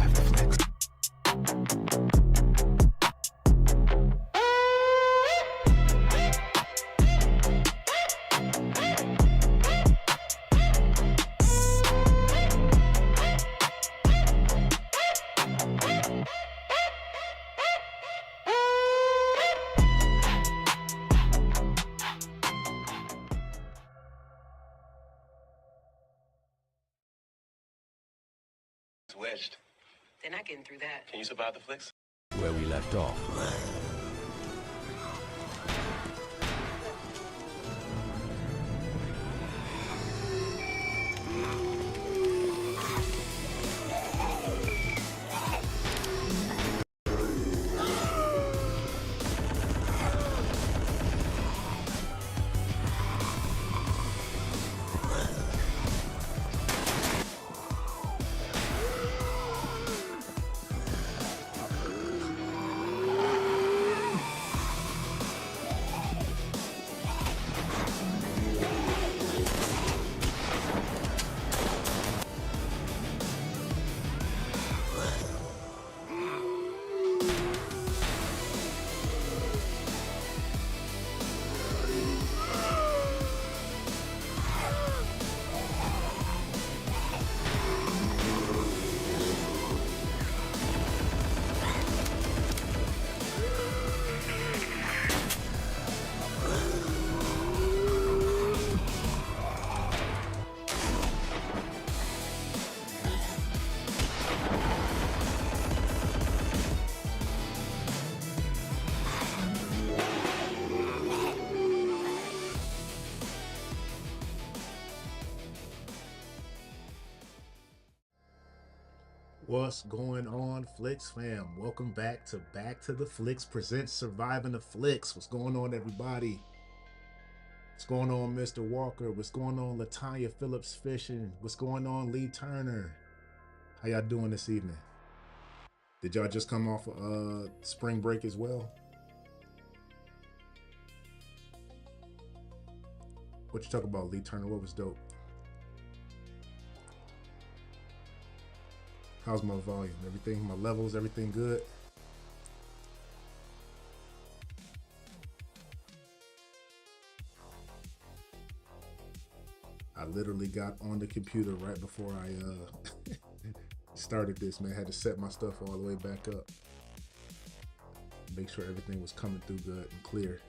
Survive the flicks. Wedged. They're not getting through that. Can you survive the flicks? Where we left off. What's going on, Flix fam? Welcome back to the Flix presents Surviving the Flix. What's going on, everybody? What's going on, Mr. Walker? What's going on, Latanya Phillips Fishing? What's going on, Lee Turner? How y'all doing this evening? Did y'all just come off spring break as well? What you talk about, Lee Turner? What was dope? How's my volume? Everything, my levels, everything good? I literally got on the computer right before I started this, man. I had to set my stuff all the way back up. Make sure everything was coming through good and clear.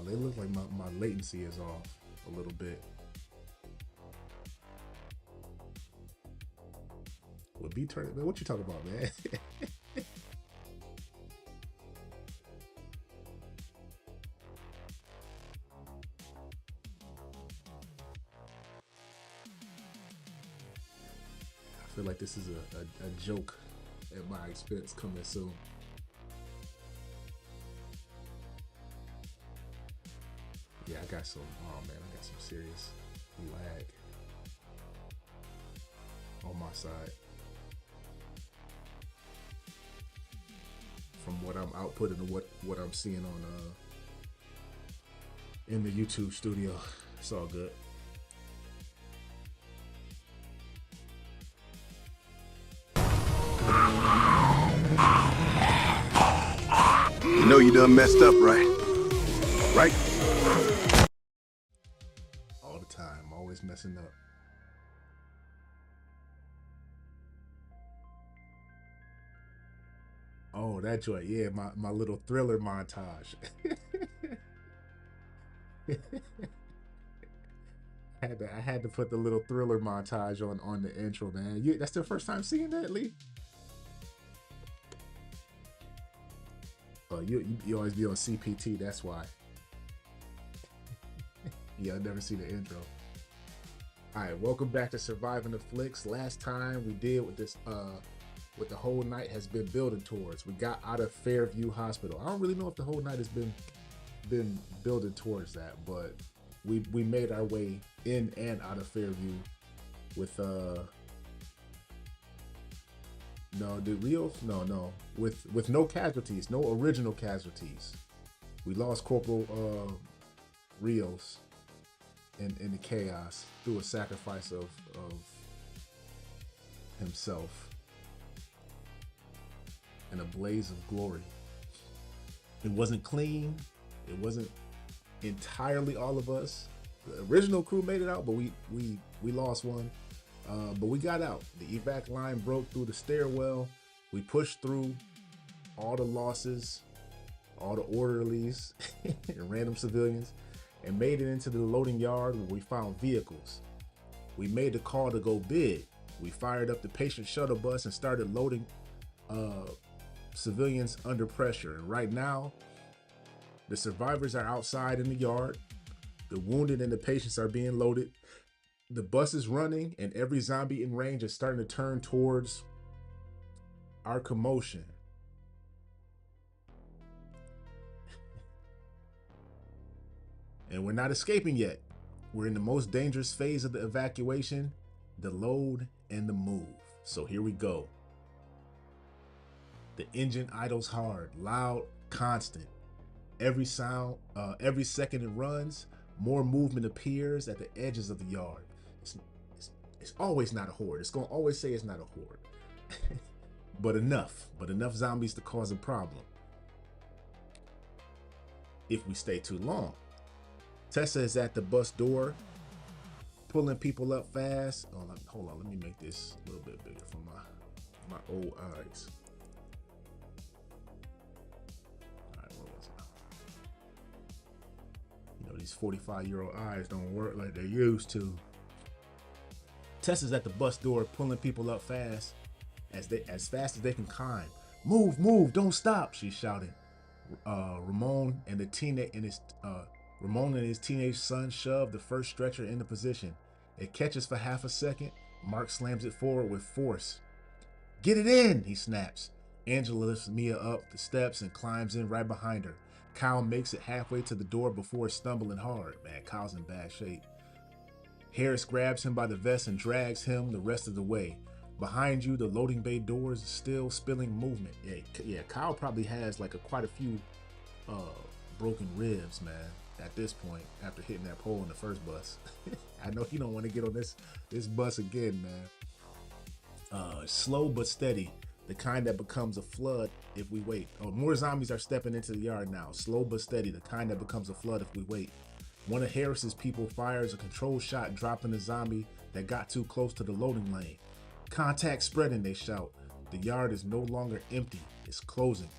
It looks like my latency is off a little bit. Well, B turn it, man. What you talking about, man? I feel like this is a joke at my expense coming soon. Yeah, I got some, oh man, I got some serious lag on my side from what I'm outputting to what I'm seeing on in the YouTube studio. It's all good. You know you done messed up, right? Right? All the time, always messing up. Oh, that joint, yeah, my little thriller montage. I had to put the little thriller montage on the intro, man. That's the first time seeing that, Lee? Oh, you always be on CPT, that's why. Yeah, I never see the intro. All right, welcome back to Surviving the Flix. Last time we did with this, what the whole night has been building towards. We got out of Fairview Hospital. I don't really know if the whole night has been building towards that, but we made our way in and out of Fairview with no, the Rios, no, with no casualties, no original casualties. We lost Corporal Rios, in the chaos through a sacrifice of himself in a blaze of glory. It wasn't clean. It wasn't entirely all of us. The original crew made it out, but we lost one. But we got out. The evac line broke through the stairwell. We pushed through all the losses, all the orderlies, and random civilians, and made it into the loading yard where we found vehicles. We made the call to go big. We fired up the patient shuttle bus and started loading civilians under pressure. And right now, the survivors are outside in the yard. The wounded and the patients are being loaded. The bus is running, and every zombie in range is starting to turn towards our commotion. And we're not escaping yet. We're in the most dangerous phase of the evacuation, the load and the move. So here we go. The engine idles hard, loud, constant. Every sound, every second it runs, more movement appears at the edges of the yard. It's always not a horde. It's gonna always say it's not a horde. but enough zombies to cause a problem if we stay too long. Tessa is at the bus door, pulling people up fast. Oh, hold on, let me make this a little bit bigger for my old eyes. All right, what was it? You know, these 45-year-old eyes don't work like they used to. Tessa's at the bus door, pulling people up fast, as fast as they can climb. Move, don't stop, she's shouting. Ramon and his teenage son shove the first stretcher into position. It catches for half a second. Mark slams it forward with force. Get it in, he snaps. Angela lifts Mia up the steps and climbs in right behind her. Kyle makes it halfway to the door before stumbling hard. Man, Kyle's in bad shape. Harris grabs him by the vest and drags him the rest of the way. Behind you, the loading bay doors still spilling movement. Yeah, Kyle probably has like quite a few broken ribs, man, at this point, after hitting that pole in the first bus. I know he don't want to get on this bus again, man. Slow but steady, the kind that becomes a flood if we wait. Oh, more zombies are stepping into the yard now. Slow but steady, the kind that becomes a flood if we wait. One of Harris's people fires a controlled shot, dropping the zombie that got too close to the loading lane. Contact spreading, they shout. The yard is no longer empty, it's closing.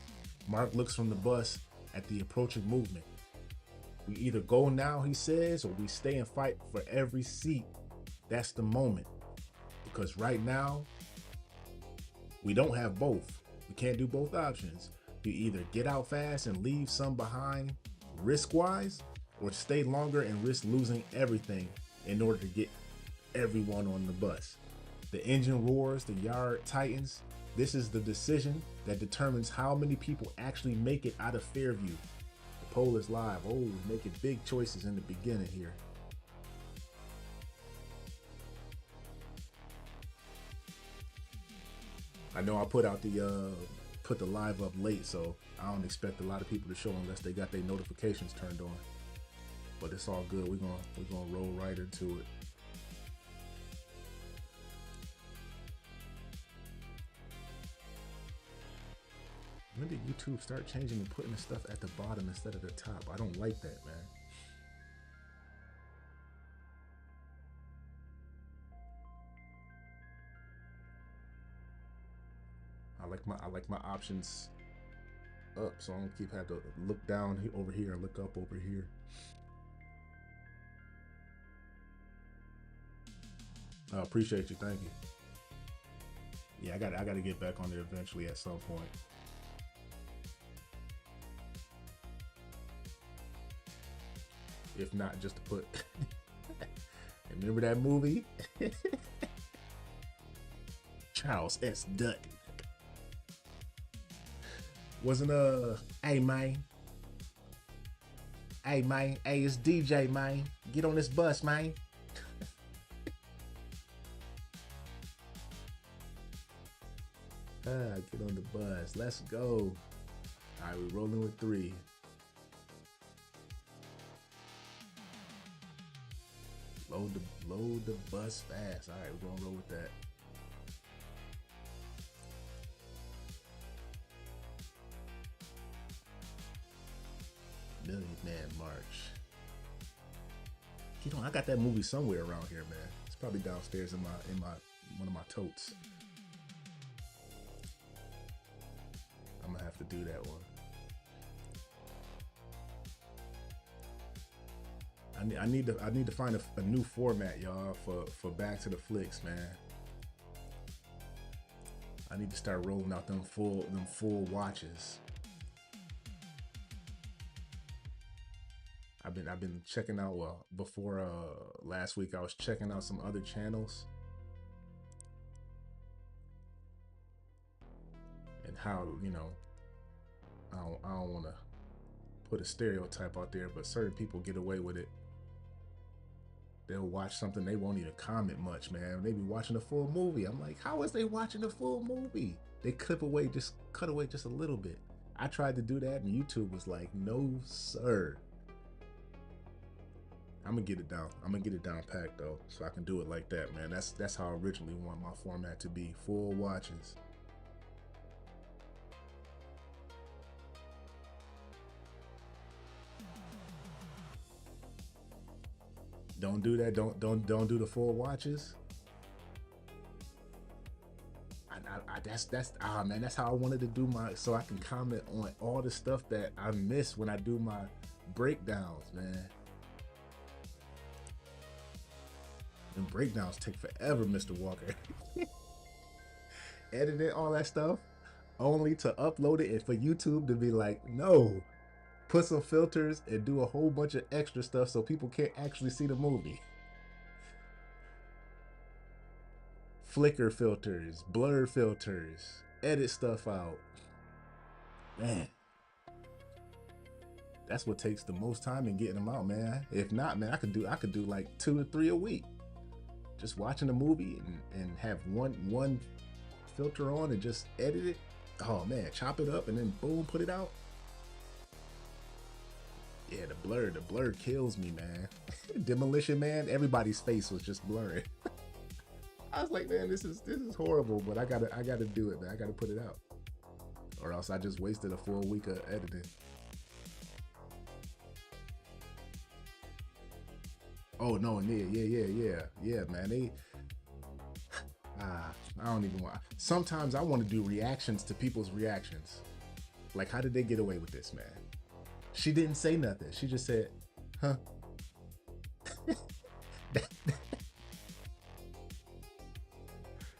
Mark looks from the bus at the approaching movement. We either go now, he says, or we stay and fight for every seat. That's the moment. Because right now, we don't have both. We can't do both options. You either get out fast and leave some behind risk-wise, or stay longer and risk losing everything in order to get everyone on the bus. The engine roars, the yard tightens. This is the decision that determines how many people actually make it out of Fairview. The poll is live. Oh, we're making big choices in the beginning here. I know I put the live up late, so I don't expect a lot of people to show unless they got their notifications turned on. But it's all good. We're gonna roll right into it. When did YouTube start changing and putting the stuff at the bottom instead of the top? I don't like that, man. I like my options up, so I don't keep having to look down over here and look up over here. I appreciate you, thank you. Yeah, I gotta get back on there eventually at some point. If not, just to put remember that movie? Charles S. Dutton. Wasn't hey man, hey it's DJ, man, get on this bus, man. Get on the bus, let's go. All right, we're rolling with 3. Load the bus fast. All right, we're gonna roll with that. Million Man March. You know, I got that movie somewhere around here, man. It's probably downstairs in my one of my totes. I'm gonna have to do that one. I need to find a new format, y'all, for Back to the Flicks, man. I need to start rolling out them full watches. I've been checking out, well, before last week I was checking out some other channels and how, you know, I don't want to put a stereotype out there, but certain people get away with it. They'll watch something, they won't even comment much, man. They be watching a full movie. I'm like, how is they watching a full movie? They cut away just a little bit. I tried to do that and YouTube was like, no, sir. I'm gonna get it down. I'm gonna get it down packed though, so I can do it like that, man. That's how I originally want my format to be. Full watches. Don't do that. Don't do the full watches. Man, that's how I wanted to do my, so I can comment on all the stuff that I miss when I do my breakdowns, man. And breakdowns take forever, Mr. Walker. Editing all that stuff only to upload it and for YouTube to be like, no, put some filters and do a whole bunch of extra stuff so people can't actually see the movie. Flicker filters, blur filters, edit stuff out. Man, that's what takes the most time in getting them out, man. If not, man, I could do like 2 to 3 a week. Just watching a movie and have one filter on and just edit it. Oh man, chop it up and then boom, put it out. Yeah, the blur kills me, man. Demolition Man, everybody's face was just blurry. I was like, man, this is horrible, but I gotta do it, man. I gotta put it out, or else I just wasted a full week of editing. Oh no, yeah, man. I don't even want. Sometimes I want to do reactions to people's reactions. Like, how did they get away with this, man? She didn't say nothing. She just said, huh?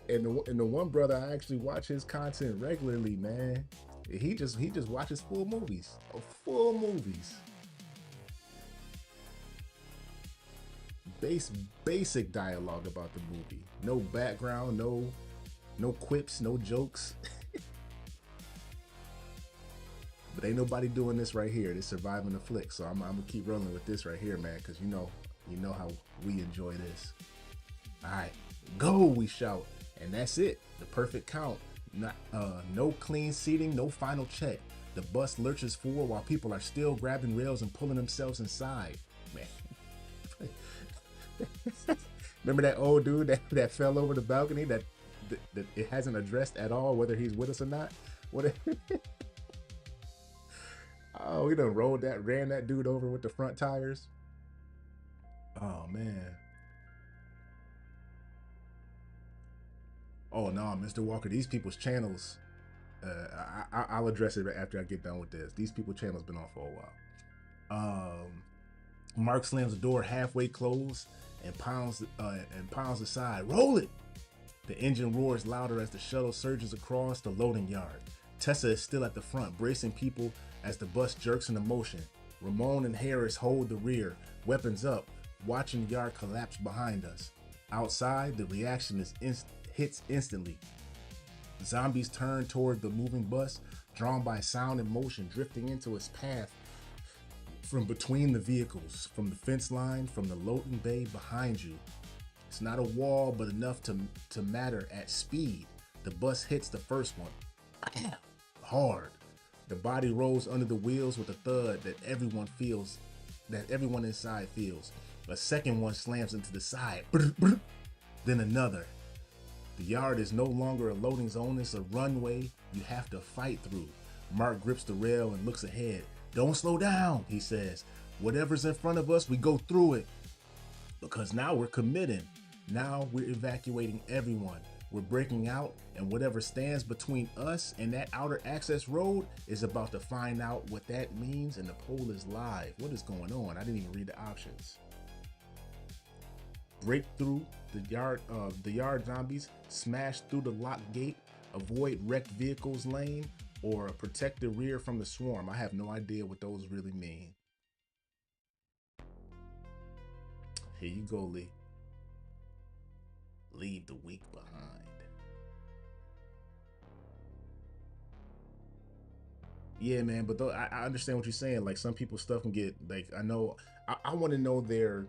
And the one brother, I actually watch his content regularly, man. He just watches full movies. Full movies. Basic dialogue about the movie. No background, no quips, no jokes. But ain't nobody doing this right here. This Surviving the Flick. So I'm gonna keep rolling with this right here, man, because you know how we enjoy this. All right, go, we shout. And that's it. The perfect count. No clean seating, no final check. The bus lurches forward while people are still grabbing rails and pulling themselves inside. Man. Remember that old dude that fell over the balcony that it hasn't addressed at all whether he's with us or not? Oh, we done ran that dude over with the front tires. Oh man. Oh no, Mr. Walker, these people's channels, I'll address it after I get done with this. These people's channels been on for a while. Mark slams the door halfway closed and pounds aside. Roll it! The engine roars louder as the shuttle surges across the loading yard. Tessa is still at the front, bracing people as the bus jerks into motion. Ramon and Harris hold the rear, weapons up, watching the yard collapse behind us. Outside, the reaction hits instantly. Zombies turn toward the moving bus, drawn by sound and motion, drifting into its path from between the vehicles, from the fence line, from the loading bay behind you. It's not a wall, but enough to matter at speed. The bus hits the first one. Hard. The body rolls under the wheels with a thud that everyone inside feels. A second one slams into the side. Then another. The yard is no longer a loading zone, it's a runway you have to fight through. Mark grips the rail and looks ahead. Don't slow down, he says. Whatever's in front of us, we go through it. Because now we're committing. Now we're evacuating everyone. We're breaking out, and whatever stands between us and that outer access road is about to find out what that means, and the poll is live. What is going on? I didn't even read the options. Break through the yard zombies, smash through the locked gate, avoid wrecked vehicles lane, or protect the rear from the swarm. I have no idea what those really mean. Here you go, Lee. Leave the weak behind. Yeah, man, but though I understand what you're saying. Like, some people's stuff can get, like, I know, I want to know their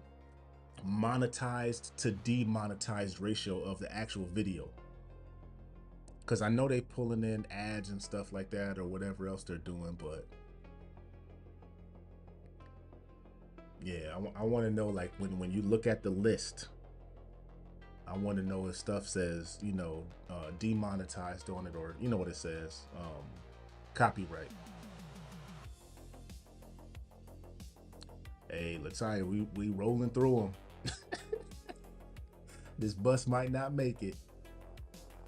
monetized to demonetized ratio of the actual video. Because I know they pulling in ads and stuff like that or whatever else they're doing, but yeah, I want to know, like, when you look at the list, I want to know if stuff says, you know, demonetized on it, or you know what it says, copyright. Hey, Latoya, we rolling through them. This bus might not make it.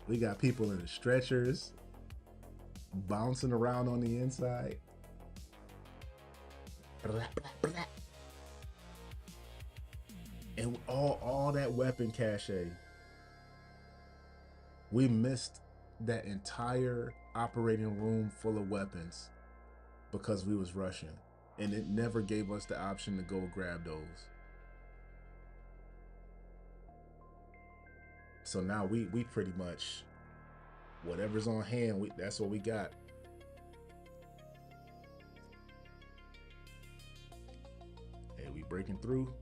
We got people in the stretchers, bouncing around on the inside. And all that weapon cache. We missed that entire operating room full of weapons because we was rushing, and it never gave us the option to go grab those. So now we pretty much, whatever's on hand, that's what we got. Hey, we breaking through.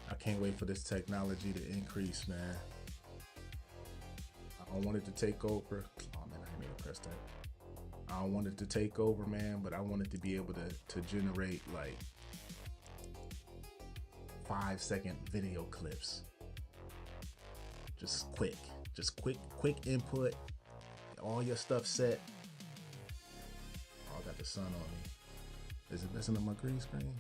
I can't wait for this technology to increase, man. I don't want it to take over. Oh man, I didn't mean to press that. I don't want it to take over, man, but I want it to be able to generate like 5-second video clips. Just quick input. All your stuff set. Oh, I got the sun on me. Is it messing up my green screen?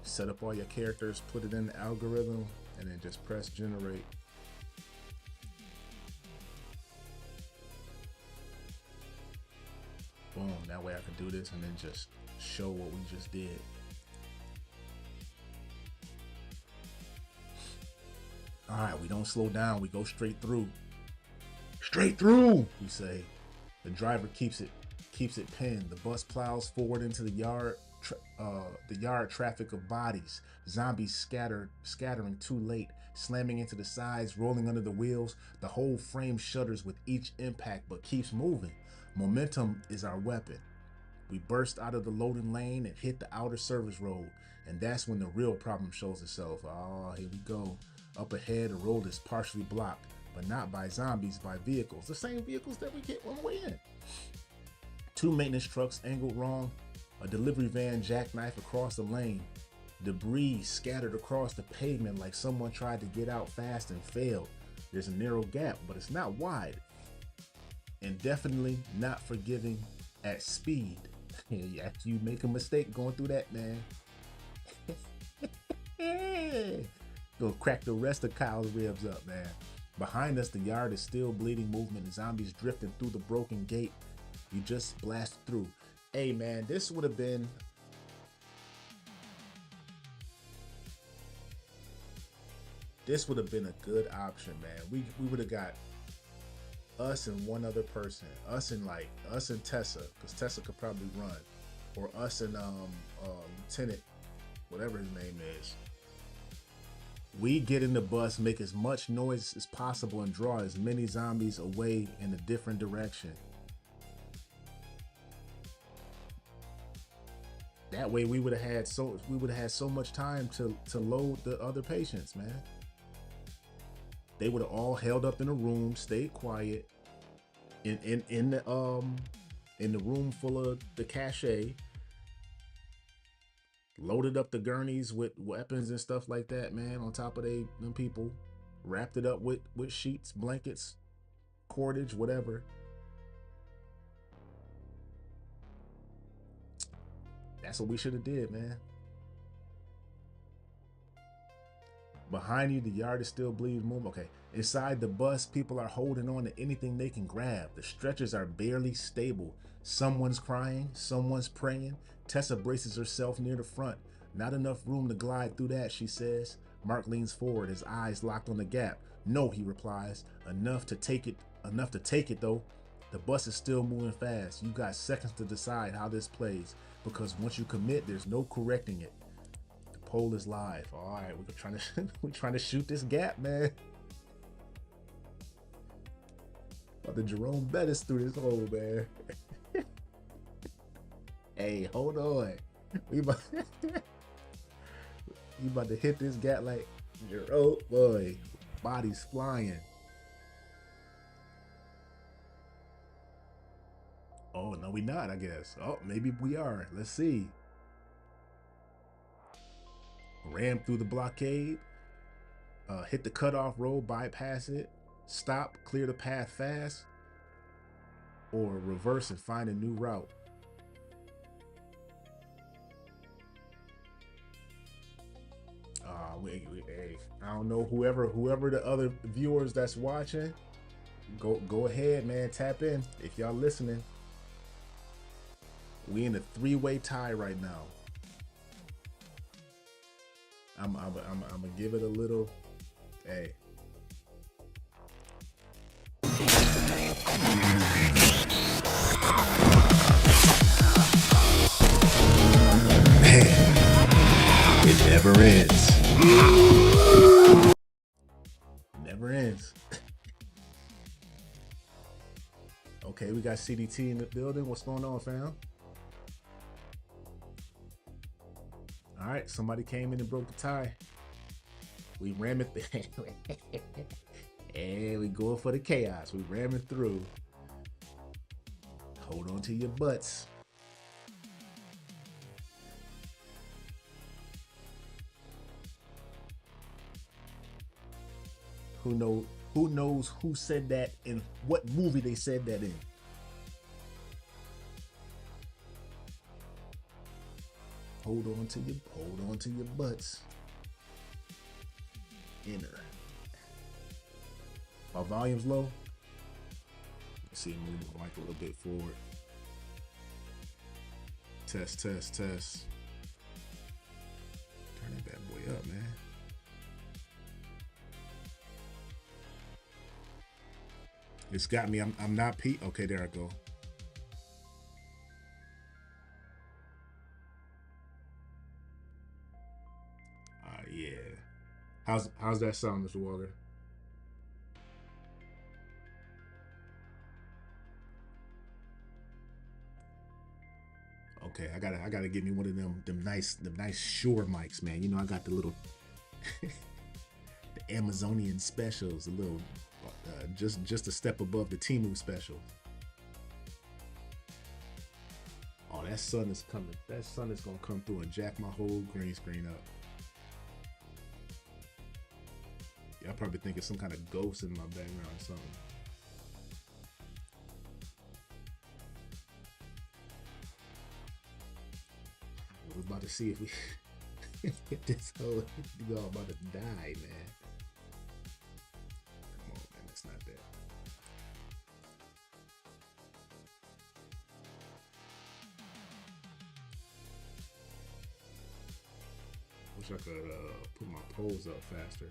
Set up all your characters, put it in the algorithm, and then just press generate. Boom, that way I can do this and then just show what we just did. All right, we don't slow down, we go straight through. Straight through, we say. The driver keeps it pinned. The bus plows forward into the yard traffic of bodies. Zombies scattering too late, slamming into the sides, rolling under the wheels. The whole frame shudders with each impact, but keeps moving. Momentum is our weapon. We burst out of the loading lane and hit the outer service road, and that's when the real problem shows itself. Oh, here we go. Up ahead, the road is partially blocked, but not by zombies, by vehicles. The same vehicles that we get when we're in. 2 maintenance trucks angled wrong, a delivery van jackknife across the lane, debris scattered across the pavement like someone tried to get out fast and failed. There's a narrow gap, but it's not wide, and definitely not forgiving at speed. After you make a mistake going through that, man, gonna crack the rest of Kyle's ribs up, man. Behind us, the yard is still bleeding movement and zombies drifting through the broken gate. You just blasted through. Hey, man, this would have been a good option, man. We would have got us and one other person, us and Tessa, because Tessa could probably run, or us and Lieutenant, whatever his name is. We get in the bus, make as much noise as possible, and draw as many zombies away in a different direction. That way we would have had so much time to load the other patients, man. They would have all held up in a room, stayed quiet, in the room full of the cachet, loaded up the gurneys with weapons and stuff like that, man, on top of them people, wrapped it up with sheets, blankets, cordage, whatever. That's what we should have did, man. Behind you, the yard is still bleeding. Move. Okay. Inside the bus, people are holding on to anything they can grab. The stretchers are barely stable. Someone's crying, someone's praying. Tessa braces herself near the front. Not enough room to glide through that, she says. Mark leans forward, his eyes locked on the gap. No, he replies. Enough to take it though. The bus is still moving fast. You got seconds to decide how this plays, because once you commit, there's no correcting it. The poll is live. All right, we're trying to shoot this gap, man. But the Jerome Bettis through this hole, man. Hey, hold on. We about to hit this gap like Jerome, boy. Bodies flying. Oh, no, we not, I guess. Oh, maybe we are. Let's see. Ram through the blockade. Hit the cutoff road, bypass it. Stop, clear the path fast. Or reverse and find a new route. Hey, I don't know, whoever the other viewers that's watching, go ahead, man, tap in if y'all listening. We in a three-way tie right now. I'm gonna give it a little, hey. Man, it never ends. Never ends. Okay, we got CDT in the building. What's going on, fam? All right, somebody came in and broke the tie. We ram it. And we going for the chaos. We ramming through. Hold on to your butts. Who knows who said that and what movie they said that in? Hold on to your butts. Enter. Our volume's low. Let's see, move the mic a little bit forward. Test. Turn that bad boy up, man. It's got me. I'm not Pete. Okay, there I go. Yeah. How's that sound, Mr. Walker? Okay, I gotta get me one of them nice Shure mics, man. You know, I got the little the Amazonian specials, a little just a step above the Temu special. Oh, that sun is coming. That sun is gonna come through and jack my whole green screen up. Y'all probably think it's some kind of ghost in my background or something. We're about to see if we get this whole, you all about to die, man. Come on, man, it's not that. Wish I could put my poles up faster.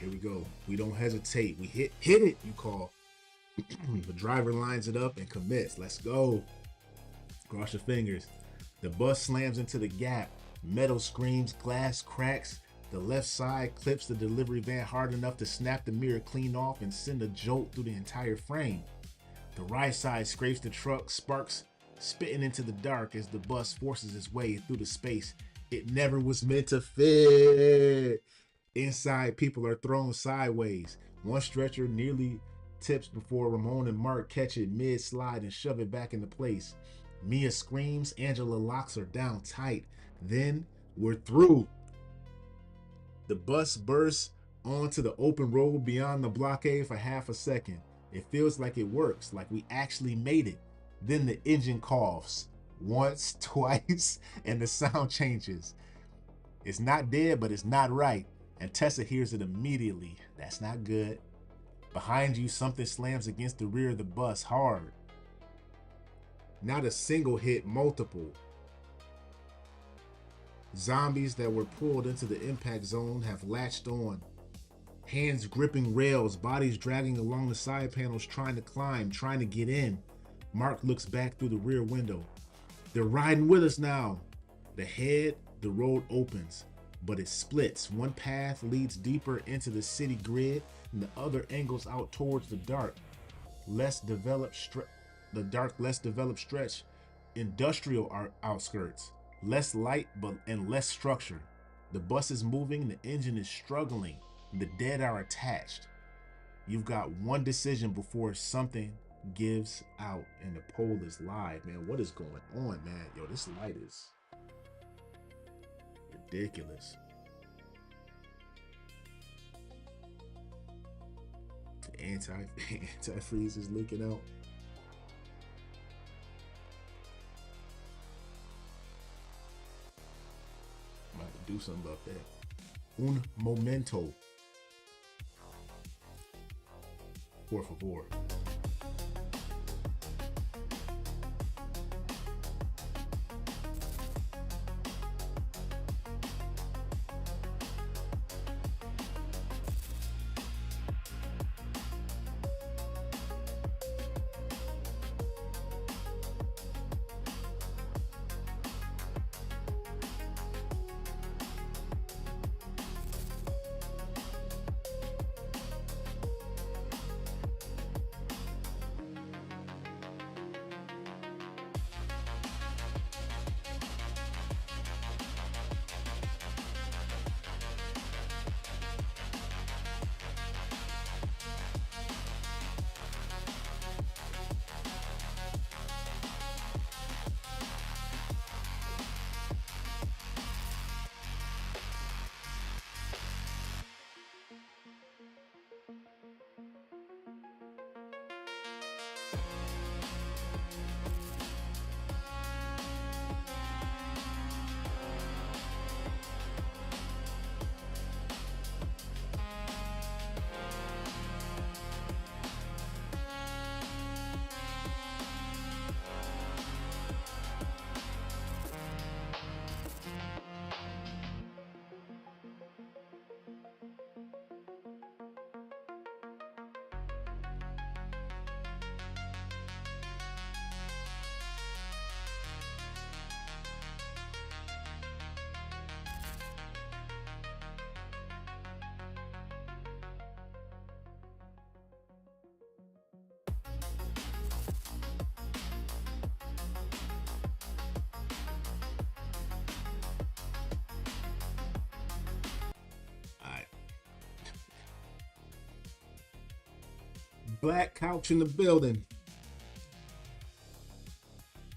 here we go. We don't hesitate. We hit it, you call. The driver lines it up and commits. Let's go. Cross your fingers. The bus slams into the gap. Metal screams, glass cracks. The left side clips the delivery van hard enough to snap the mirror clean off and send a jolt through the entire frame. The right side scrapes the truck, sparks spitting into the dark as the bus forces its way through the space it never was meant to fit. Inside, people are thrown sideways. One stretcher nearly tips before Ramon and Mark catch it mid-slide and shove it back into place. Mia screams, Angela locks her down tight. Then we're through. The bus bursts onto the open road beyond the blockade for half a second. It feels like it works, like we actually made it. Then the engine coughs. Once, twice, and the sound changes. It's not dead, but it's not right. And Tessa hears it immediately. That's not good. Behind you, something slams against the rear of the bus hard. Not a single hit, multiple. Zombies that were pulled into the impact zone have latched on. Hands gripping rails, bodies dragging along the side panels, trying to climb, trying to get in. Mark looks back through the rear window. They're riding with us now. The road opens, but it splits. One path leads deeper into the city grid, and the other angles out towards the dark, less developed stretch, industrial outskirts. Less light and less structure. The bus is moving, the engine is struggling, the dead are attached. You've got one decision before something gives out and the poll is live, man. What is going on, man? Yo, this light is ridiculous. The antifreeze is leaking out. Might have to do something about that. Un momento. Por favor. Black couch in the building.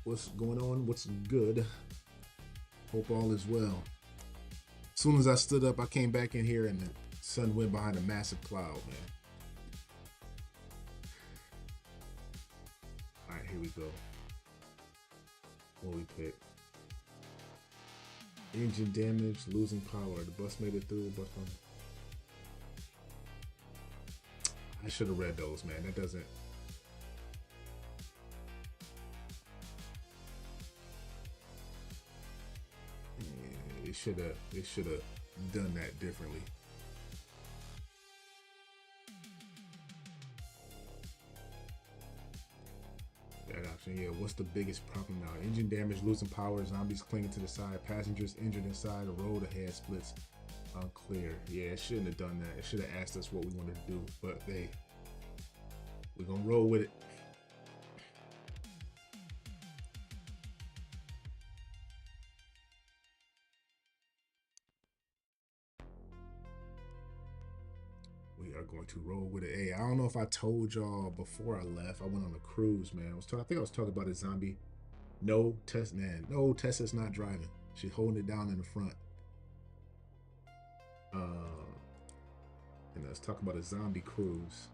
What's going on? What's good? Hope all is well. As soon as I stood up, I came back in here and the sun went behind a massive cloud, man. All right, here we go. What we pick? Engine damage, losing power. The bus made it through, but I should have read those, man. That doesn't. Yeah, it should have done that differently. Yeah, what's the biggest problem now? Engine damage, losing power, zombies clinging to the side, passengers injured inside, the road ahead splits. Unclear. Yeah, it shouldn't have done that. It should have asked us what we wanted to do, but hey, we're gonna roll with it. We are going to roll with it. Hey, I don't know if I told y'all before I left, I went on a cruise, man. I think I was talking about a zombie. No, Tessa's not driving. She's holding it down in the front. And let's talk about a zombie cruise.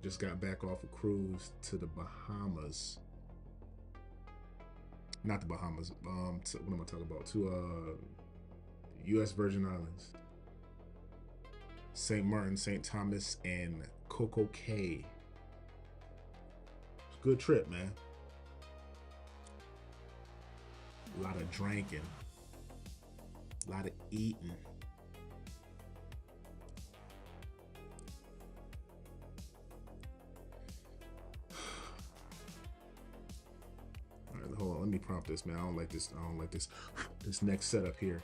Just got back off a cruise to the Bahamas. Not the Bahamas. What am I talking about? To U.S. Virgin Islands, St. Martin, St. Thomas, and Coco Cay. Good trip, man. A lot of drinking, a lot of eating. All right, hold on. Let me prompt this, man. I don't like this. I don't like this. This next setup here.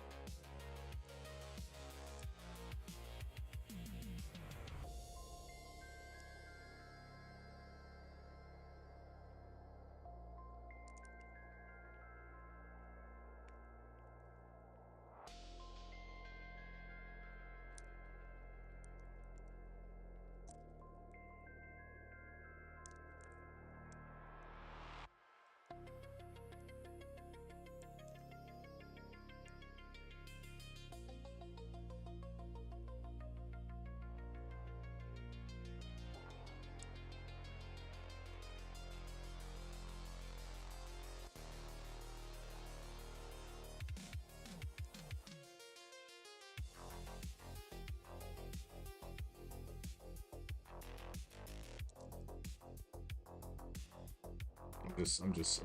I'm just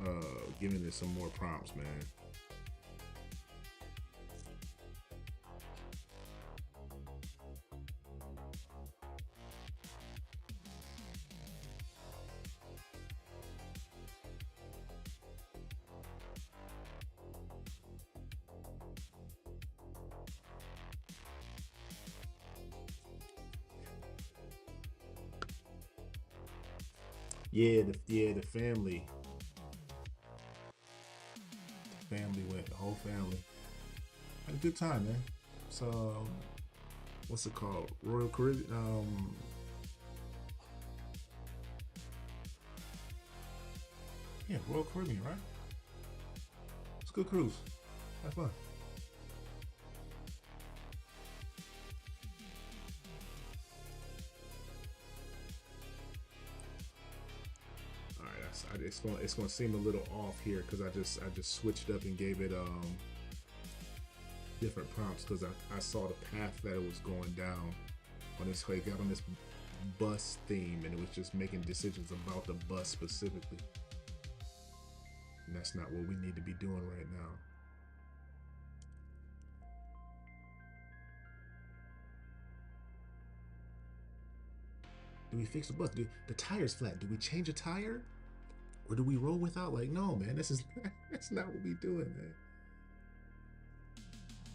giving it some more prompts, man. The family. The whole family. Had a good time, man. So, what's it called? Royal Caribbean. Yeah, Royal Caribbean, right? It's a good cruise. Have fun. It's gonna seem a little off here because I just switched up and gave it different prompts because I saw the path that it was going down on this way. Got on this bus theme and it was just making decisions about the bus specifically, and that's not what we need to be doing right now. Do we fix the bus? The tire's flat. Do we change a tire? Or do we roll without? Like, no, man, that's not what we doing, man.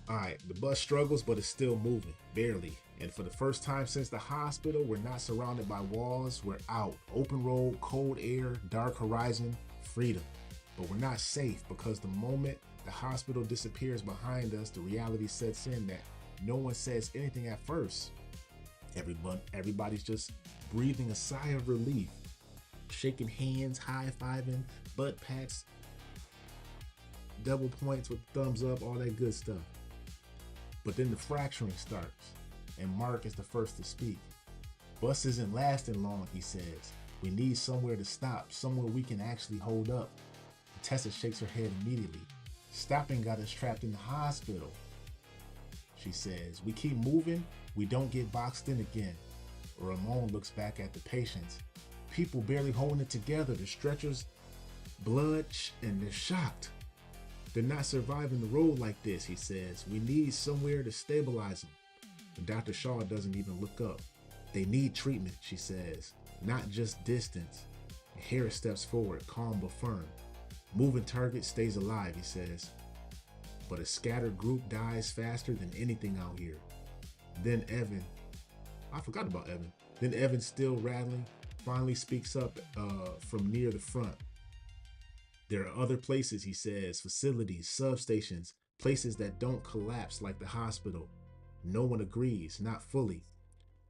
All right, the bus struggles, but it's still moving, barely. And for the first time since the hospital, we're not surrounded by walls. We're out. Open road, cold air, dark horizon, freedom. But we're not safe because the moment the hospital disappears behind us, the reality sets in that no one says anything at first. Everybody's just breathing a sigh of relief. Shaking hands, high-fiving, butt pats, double points with thumbs up, all that good stuff. But then the fracturing starts, and Mark is the first to speak. Bus isn't lasting long, he says. We need somewhere to stop, somewhere we can actually hold up. Tessa shakes her head immediately. Stopping got us trapped in the hospital, she says. We keep moving, we don't get boxed in again. Ramon looks back at the patients. People barely holding it together, the stretchers, blood, and they're shocked. They're not surviving the road like this, he says. We need somewhere to stabilize them. And Dr. Shaw doesn't even look up. They need treatment, she says, not just distance. Harris steps forward, calm but firm. Moving target stays alive, he says. But a scattered group dies faster than anything out here. Then Evan, I forgot about Evan. Then Evan, still rattling, finally speaks up from near the front. There are other places, he says, facilities, substations, places that don't collapse like the hospital. No one agrees, not fully,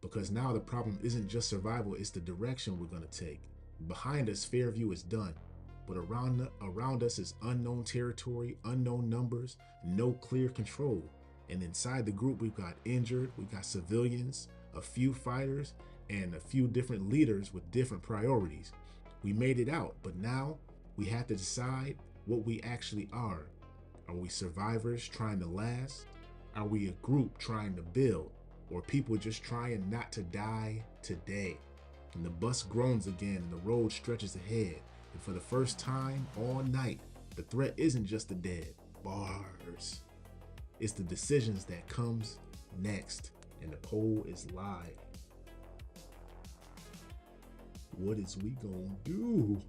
because now the problem isn't just survival, it's the direction we're going to take. Behind us, Fairview is done, but around us is unknown territory, unknown numbers, no clear control. And inside the group, we've got injured, we've got civilians, a few fighters, and a few different leaders with different priorities. We made it out, but now we have to decide what we actually are. Are we survivors trying to last? Are we a group trying to build? Or people just trying not to die today? And the bus groans again and the road stretches ahead. And for the first time all night, the threat isn't just the dead, bars. It's the decisions that comes next. And the poll is live. What is we gonna do?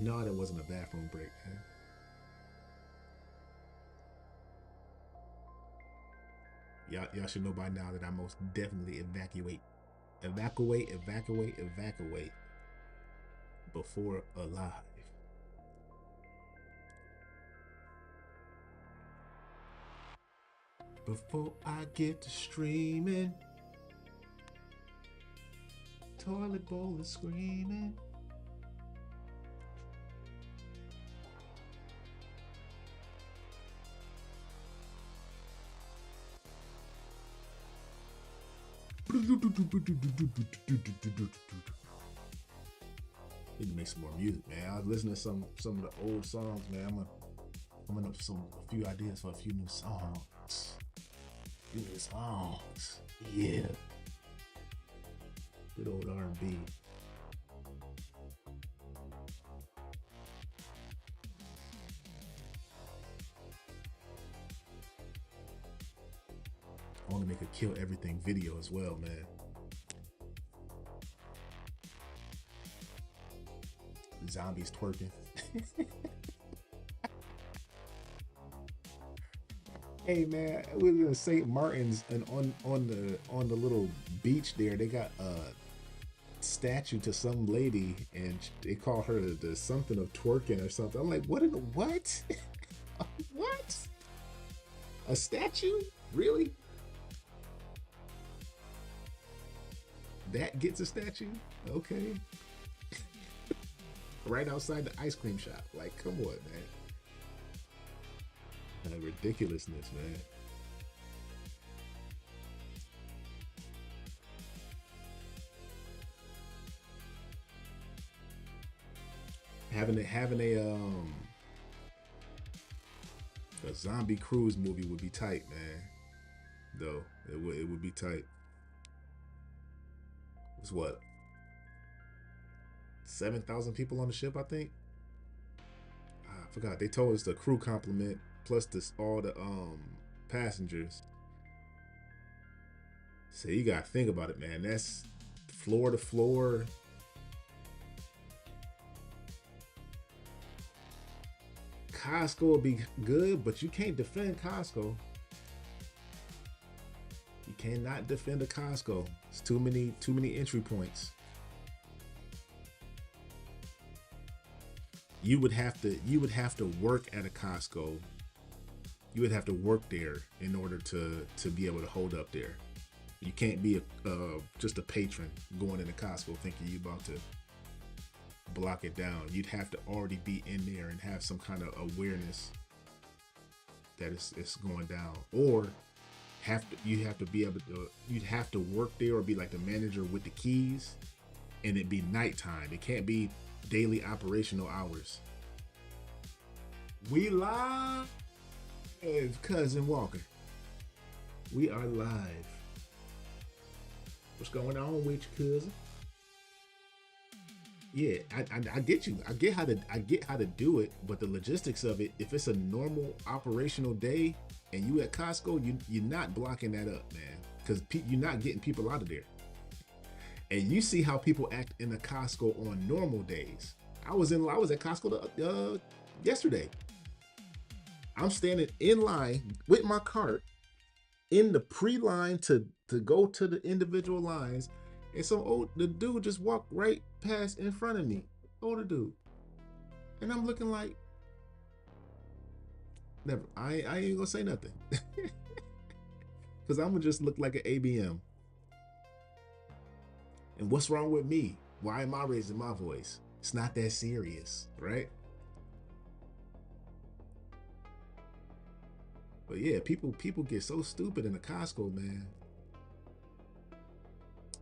No, that wasn't a bathroom break, man. Y'all should know by now that I most definitely evacuate before alive. Before I get to streaming, toilet bowl is screaming. Need to make some more music, man. I was listening to some of the old songs, man. I'm gonna a few ideas for a few new songs. Yeah. Good old R&B. I want to make a kill everything video as well, man. Zombies twerking. Hey man, it was in St. Martin's, and on the little beach there, they got a statue to some lady, and they call her the something of twerking or something. I'm like, what? What? What? A statue? Really? That gets a statue? Okay. Right outside the ice cream shop. Like, come on, man. That ridiculousness, man. Having a zombie cruise movie would be tight, man. Though it would be tight. It's what, 7,000 people on the ship, I think. I forgot. They told us the crew complement plus all the passengers. So you gotta think about it, man. That's floor to floor. Costco will be good, but you can't defend Costco. You cannot defend a Costco. It's too many entry points. You would have to work at a Costco. You would have to work there in order to be able to hold up there. You can't be just a patron going into Costco thinking you're about to block it down. You'd have to already be in there and have some kind of awareness that it's going down, or you'd have to work there or be like the manager with the keys, and it'd be nighttime. It can't be daily operational hours. We live, Cousin Walker. We are live. What's going on with you, cousin? Yeah, I get you. I get how to do it, but the logistics of it, if it's a normal operational day and you at Costco, you're not blocking that up, man, because you're not getting people out of there. And you see how people act in the Costco on normal days. I was at Costco yesterday. I'm standing in line with my cart in the pre-line to go to the individual lines, and the dude just walked right past in front of me, older dude, and I'm looking like, never. I ain't gonna say nothing, because I'm gonna just look like an ABM. And what's wrong with me? Why am I raising my voice? It's not that serious, right? But yeah, people get so stupid in the Costco, man.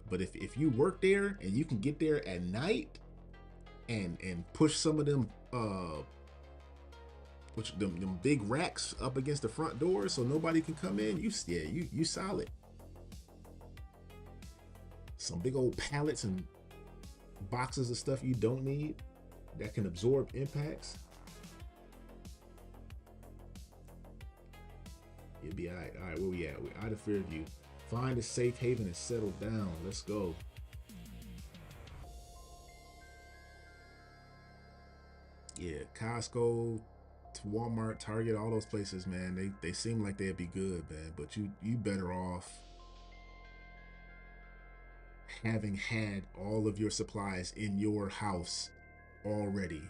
But if you work there and you can get there at night and push some of them them big racks up against the front door so nobody can come in, you solid. Some big old pallets and boxes of stuff you don't need that can absorb impacts. You'll be all right. All right, where we at? We're out of Fairview. Find a safe haven and settle down. Let's go. Yeah, Costco, Walmart, Target, all those places, man. They seem like they'd be good, man. But you better off having had all of your supplies in your house already.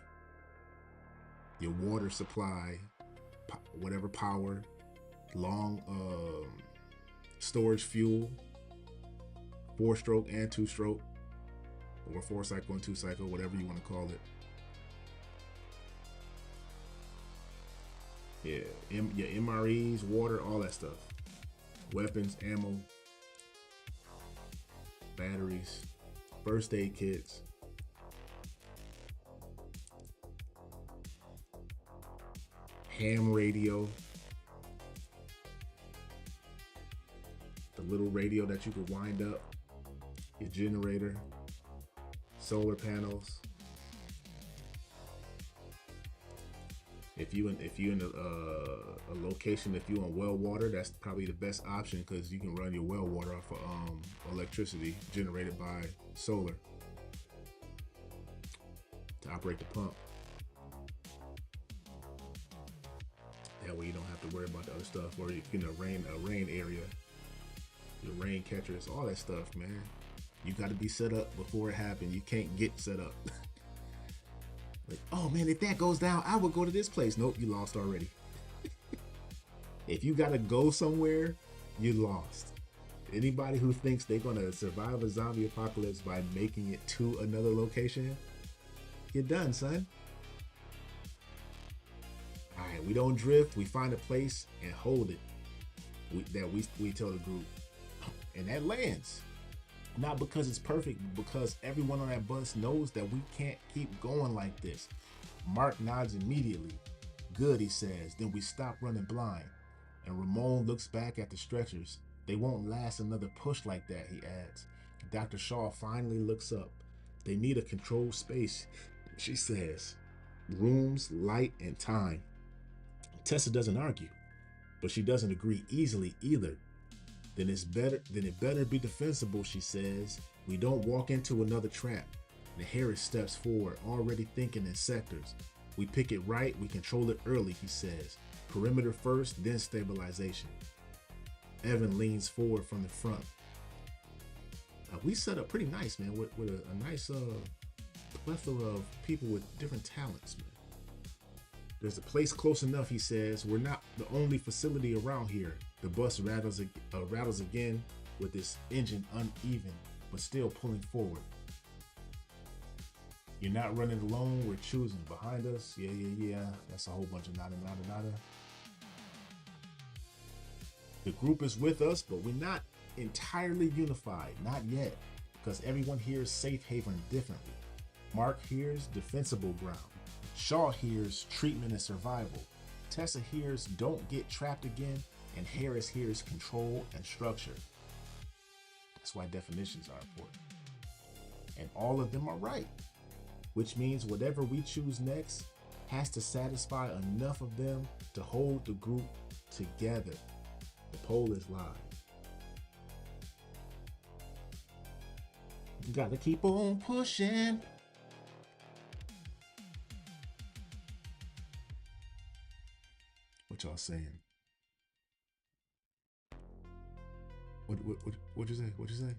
Your water supply, whatever power, long storage fuel, 4-stroke and 2-stroke, or 4-cycle and 2-cycle, whatever you want to call it. Yeah, your MREs, water, all that stuff. Weapons, ammo, batteries, first aid kits. Ham radio. The little radio that you could wind up. Your generator. Solar panels. If you in a location, if you on well water, that's probably the best option because you can run your well water off of electricity generated by solar to operate the pump. That way you don't have to worry about the other stuff, or a rain area, your rain catchers, all that stuff, man. You got to be set up before it happens. You can't get set up. Like, oh man, if that goes down, I would go to this place. Nope, you lost already. If you gotta go somewhere, you lost. Anybody who thinks they're gonna survive a zombie apocalypse by making it to another location, you're done, son. All right, we don't drift. We find a place and hold it. We tell the group, and that lands. Not because it's perfect, because everyone on that bus knows that we can't keep going like this. Mark nods immediately. Good, he says. Then we stop running blind. And Ramon looks back at the stretchers. They won't last another push like that, he adds. Dr. Shaw finally looks up. They need a controlled space, she says. Rooms, light, and time. Tessa doesn't argue, but she doesn't agree easily either. Then it better be defensible, she says. We don't walk into another trap. And Harris steps forward, already thinking in sectors. We pick it right, we control it early, he says. Perimeter first, then stabilization. Evan leans forward from the front. We set up pretty nice, man, with a nice plethora of people with different talents, man. There's a place close enough, he says. We're not the only facility around here. The bus rattles again with its engine uneven, but still pulling forward. You're not running alone, we're choosing. Behind us, yeah. That's a whole bunch of nada. The group is with us, but we're not entirely unified, not yet, because everyone hears safe haven differently. Mark hears defensible ground. Shaw hears treatment and survival. Tessa hears don't get trapped again, and Harris hears control and structure. That's why definitions are important. And all of them are right. which means whatever we choose next has to satisfy enough of them to hold the group together. The poll is live. You gotta keep on pushing. What y'all saying? What'd you say? What'd you say?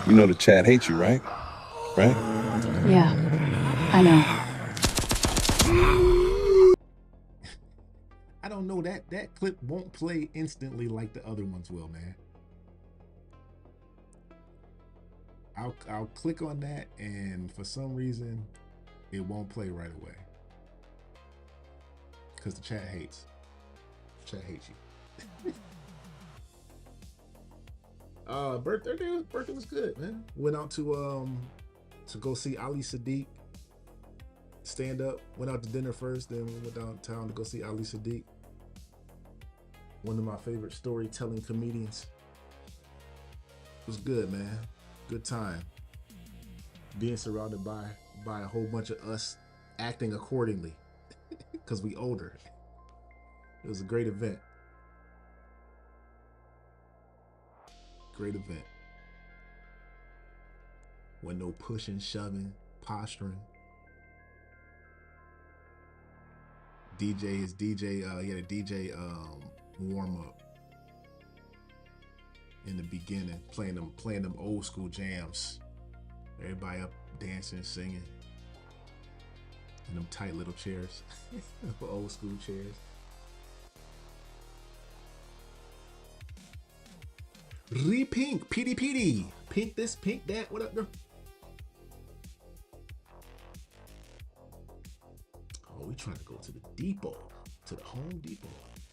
You know the chat hates you, right? Right? Yeah, I know. I don't know, that clip won't play instantly like the other ones will, man. I'll click on that, and for some reason it won't play right away because the chat hates. The chat hates you. Birthday was good, man. Went out to go see Ali Sadiq stand up. Went out to dinner first, then we went downtown to go see Ali Sadiq, one of my favorite storytelling comedians. It was good, man. Good time. Being surrounded by a whole bunch of us acting accordingly because we older. It was a great event. Great event. With no pushing, shoving, posturing. He had a DJ warm up in the beginning, playing them old school jams. Everybody up dancing, singing in them tight little chairs, old school chairs. Pink, PD, pink this, pink that. What up, girl? Oh, we trying to go to the depot, to the Home Depot.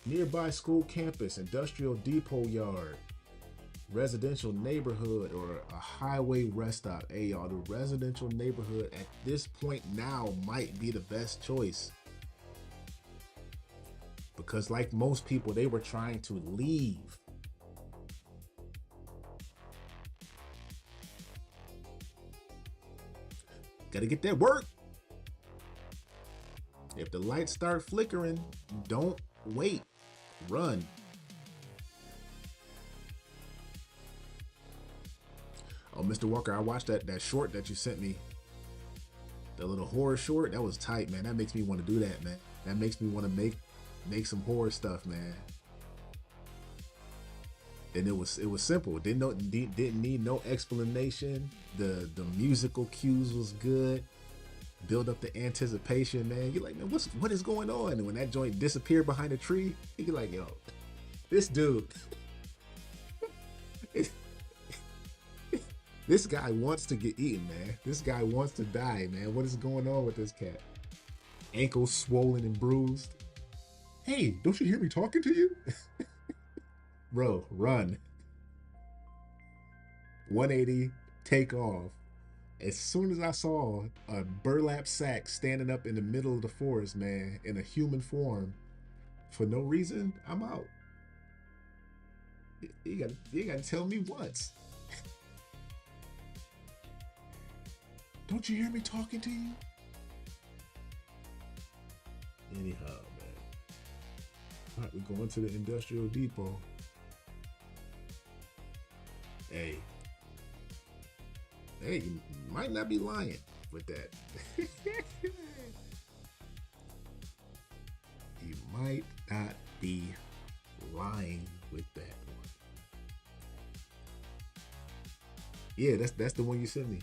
Nearby school campus, industrial depot yard, residential neighborhood, or a highway rest stop. Hey, y'all, the residential neighborhood at this point now might be the best choice. Because like most people, they were trying to leave. Gotta get that work. If the lights start flickering, don't wait. Run. Oh, Mr. Walker, I watched that short that you sent me. The little horror short, that was tight, man. That makes me want to do that, man. That makes me want to make some horror stuff, man. And it was simple. Didn't need no explanation. The musical cues was good. Build up the anticipation, man. You're like, man, what is going on? And when that joint disappeared behind a tree, you're like, yo, this dude, this guy wants to get eaten, man. This guy wants to die, man. What is going on with this cat? Ankles swollen and bruised. Hey, don't you hear me talking to you? Bro, run. 180, take off. As soon as I saw a burlap sack standing up in the middle of the forest, man, in a human form, for no reason, I'm out. You gotta tell me once. Don't you hear me talking to you? Anyhow, man. All right, we're going to the industrial depot. Hey, you might not be lying with that. You might not be lying with that one. Yeah, that's the one you sent me.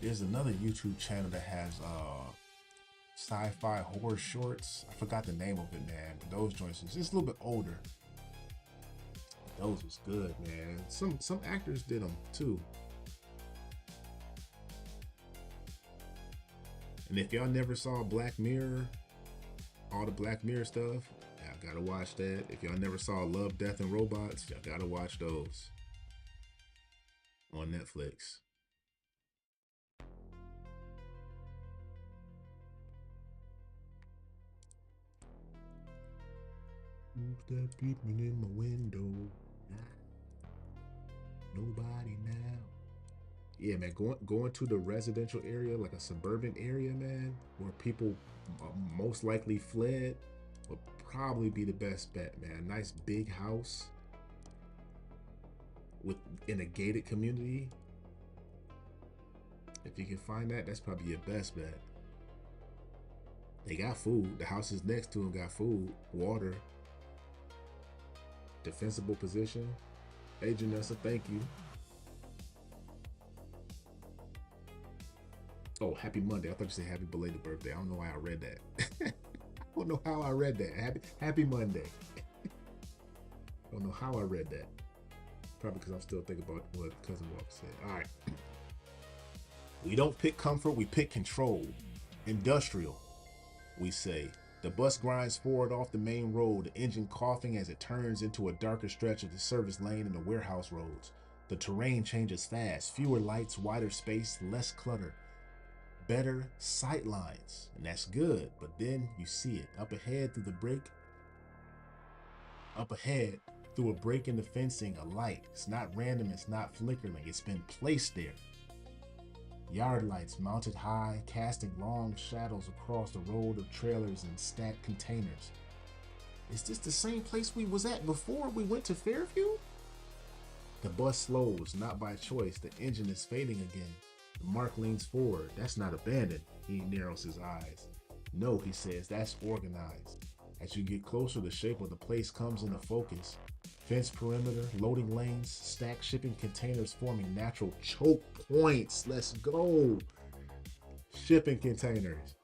There's another YouTube channel that has sci-fi horror shorts. I forgot the name of it, man. But those joints, it's a little bit older. Those was good, man. Some actors did them too. And if y'all never saw Black Mirror, all the Black Mirror stuff, y'all gotta watch that. If y'all never saw Love, Death, and Robots, y'all gotta watch those on Netflix. Who's that peeping in my window? Nobody now. Yeah, man, going to the residential area, like a suburban area, man, where people most likely fled, would probably be the best bet, man. Nice big house in a gated community. If you can find that, that's probably your best bet. They got food. The houses next to them got food, water, defensible position. Hey, Janessa, thank you. Oh, happy Monday. I thought you said happy belated birthday. I don't know why I read that. I don't know how I read that. Happy Monday. I don't know how I read that. Probably because I'm still thinking about what Cousin Walker said. All right. We don't pick comfort, we pick control. Industrial, we say. The bus grinds forward off the main road, the engine coughing as it turns into a darker stretch of the service lane and the warehouse roads. The terrain changes fast. Fewer lights, wider space, less clutter. Better sight lines, and that's good, but then you see it up ahead through a break in the fencing, a light. It's not random, it's not flickering, it's been placed there. Yard lights mounted high, casting long shadows across the road of trailers and stacked containers. Is this the same place we was at before we went to Fairview? The bus slows, not by choice. The engine is fading again. Mark leans forward. That's not abandoned. He narrows his eyes. No, he says, that's organized. As you get closer, the shape of the place comes into focus. Fenced perimeter, loading lanes, stacked shipping containers forming natural choke points. Let's go. Shipping containers.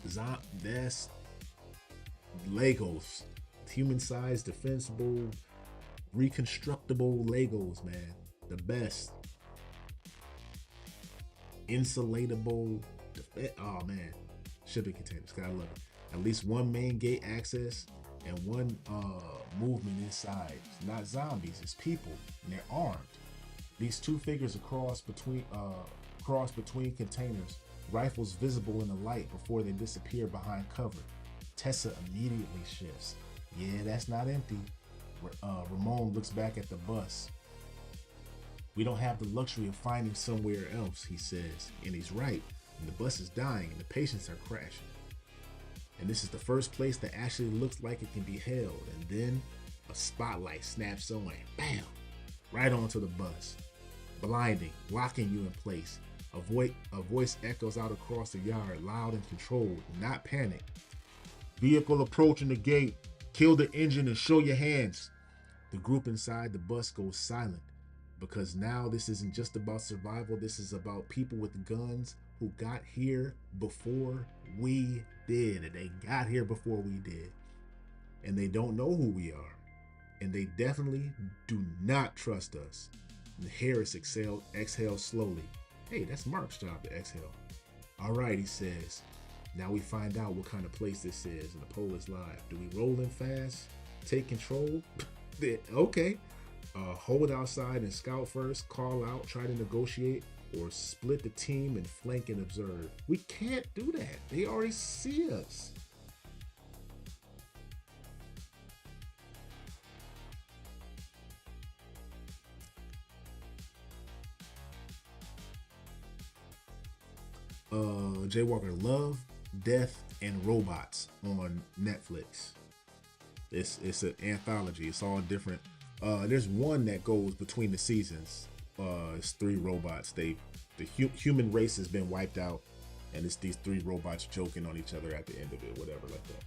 That's Legos. Human-sized, defensible, reconstructible Legos, man. The best. Insulatable. Oh, man. Shipping containers. Gotta love it. At least one main gate access and one movement inside. It's not zombies, it's people, and they're armed. These two figures cross between containers, rifles visible in the light before they disappear behind cover. Tessa immediately shifts. Yeah, that's not empty. Ramon looks back at the bus. We don't have the luxury of finding somewhere else, he says, and he's right. And the bus is dying and the patients are crashing. And this is the first place that actually looks like it can be held. And then a spotlight snaps on, bam, right onto the bus, blinding, locking you in place. A voice echoes out across the yard, loud and controlled, not panic. Vehicle approaching the gate. Kill the engine and show your hands. The group inside the bus goes silent, because now this isn't just about survival. This is about people with guns who got here before we did. And they got here before we did. And they don't know who we are. And they definitely do not trust us. And Harris exhales slowly. Hey, that's Mark's job to exhale. All right, he says. Now we find out what kind of place this is, and the poll is live. Do we roll in fast? Take control? Okay. Hold outside and scout first, call out, try to negotiate, or split the team and flank and observe. We can't do that. They already see us. Jay Walker, Love, Death, and Robots on Netflix. It's an anthology. It's all different. There's one that goes between the seasons. It's 3 robots. The human race has been wiped out, and it's these 3 robots joking on each other at the end of it, whatever like that.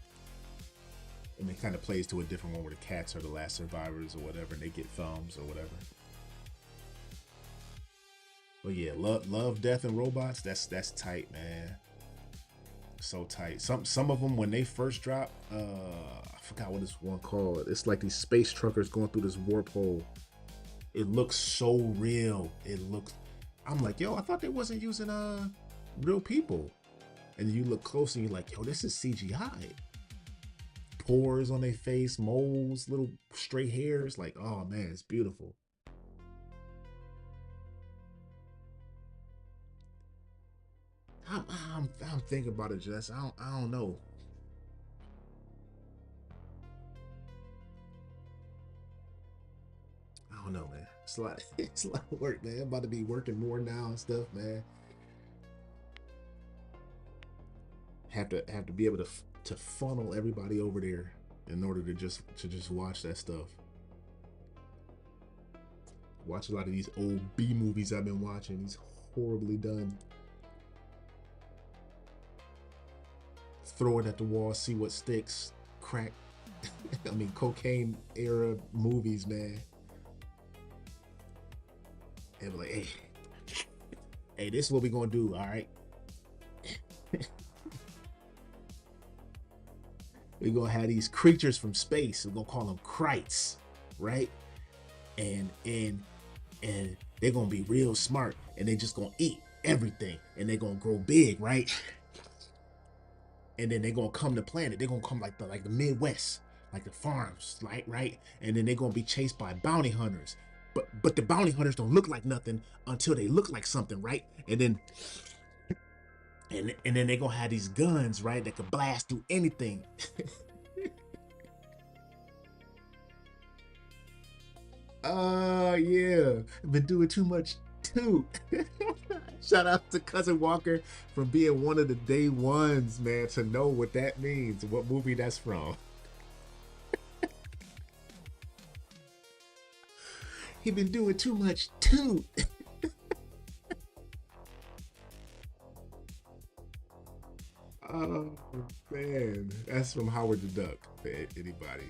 And it kind of plays to a different one where the cats are the last survivors or whatever, and they get thumbs or whatever. But yeah, Love, Death, and Robots. That's tight, man. So tight. Some of them when they first drop, I forgot what this one called. It's like these space truckers going through this warp hole. It looks so real. I'm like, yo, I thought they wasn't using real people. And you look close and you're like, yo, this is CGI. Pores on their face, moles, little straight hairs. Like, oh man, it's beautiful. I'm thinking about it, Jess. I don't know. I don't know, man. It's a lot. It's a lot of work, man. I'm about to be working more now and stuff, man. Have to be able to funnel everybody over there in order to just watch that stuff. Watch a lot of these old B movies I've been watching. These horribly done. Throw it at the wall, see what sticks. Crack. I mean, cocaine era movies, man. And be like, hey, this is what we gonna do, all right? We're gonna have these creatures from space. We're gonna call them krites, right? And they're gonna be real smart, and they just gonna eat everything, and they're gonna grow big, right? And then they're gonna come to planet. They're gonna come like the Midwest, like the farms, right? And then they're gonna be chased by bounty hunters. But the bounty hunters don't look like nothing until they look like something, right? And then they're gonna have these guns, right, that could blast through anything. Yeah, been doing too much too. Shout out to Cousin Walker for being one of the day ones, man, to know what that means, what movie that's from. He been doing too much too. Oh man, that's from Howard the Duck for anybody.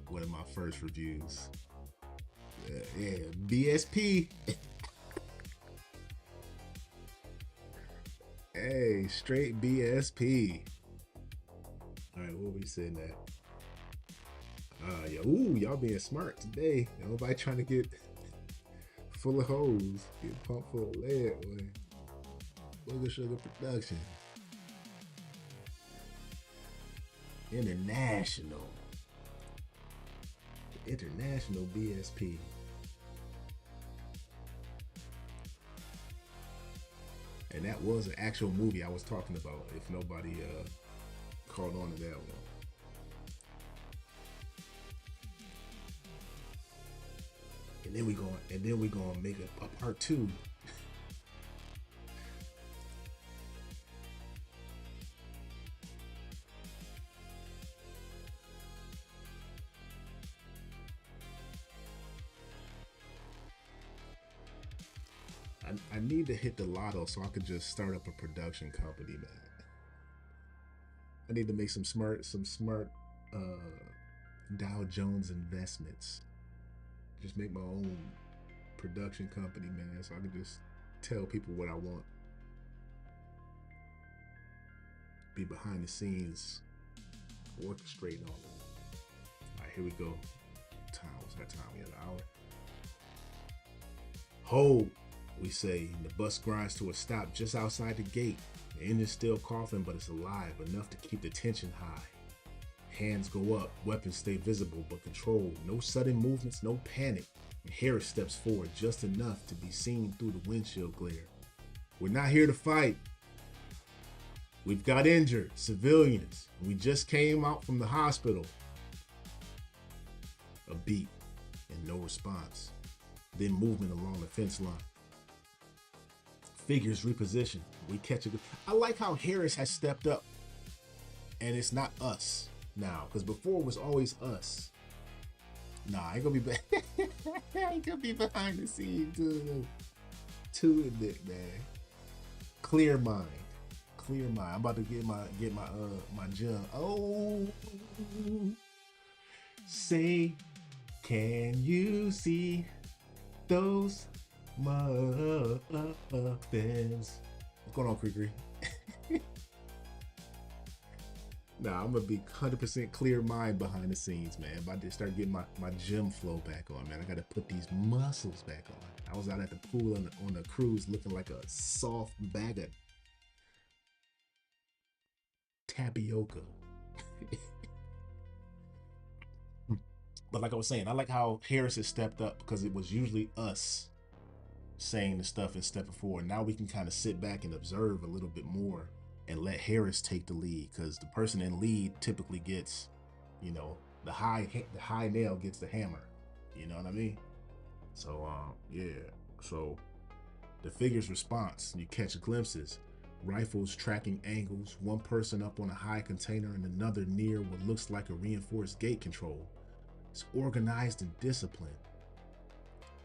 One of my first reviews. Yeah, BSP. Hey, straight BSP. All right, what we saying that? Yeah, ooh, y'all being smart today. Nobody trying to get full of hoes, get pumped full of lead. Boy. Sugar Production. International BSP. And that was an actual movie I was talking about, if nobody caught on to that one. And then we gonna make a part 2. I need to hit the lotto so I could just start up a production company, man. I need to make some smart Dow Jones investments. Just make my own production company, man, so I can just tell people what I want. Be behind the scenes, orchestrating all of it. All right, here we go. What's that time? We have an hour. Hold, we say. The bus grinds to a stop just outside the gate. The engine's still coughing, but it's alive enough to keep the tension high. Hands go up, weapons stay visible but controlled. No sudden movements, no panic. And Harris steps forward just enough to be seen through the windshield glare. We're not here to fight. We've got injured, civilians. We just came out from the hospital. A beat and no response. Then movement along the fence line. Figures reposition. We catch it. I like how Harris has stepped up. And it's not us now, because before it was always us. Nah, I ain't gonna be I ain't gonna be behind the scenes too in it, man. Clear mind. I'm about to get my jump. Oh, say, can you see those muffins. What's going on, Creekery? Nah, I'm gonna be 100% clear mind behind the scenes, man. About to start getting my gym flow back on, man. I gotta put these muscles back on. I was out at the pool on the cruise looking like a soft bag of tapioca. But like I was saying, I like how Harris has stepped up, because it was usually us saying the stuff and stepping forward. Now we can kind of sit back and observe a little bit more and let Harris take the lead, because the person in lead typically gets, you know, the high nail gets the hammer. You know what I mean? So yeah. So the figure's response, you catch glimpses. Rifles tracking angles, one person up on a high container and another near what looks like a reinforced gate control. It's organized and disciplined.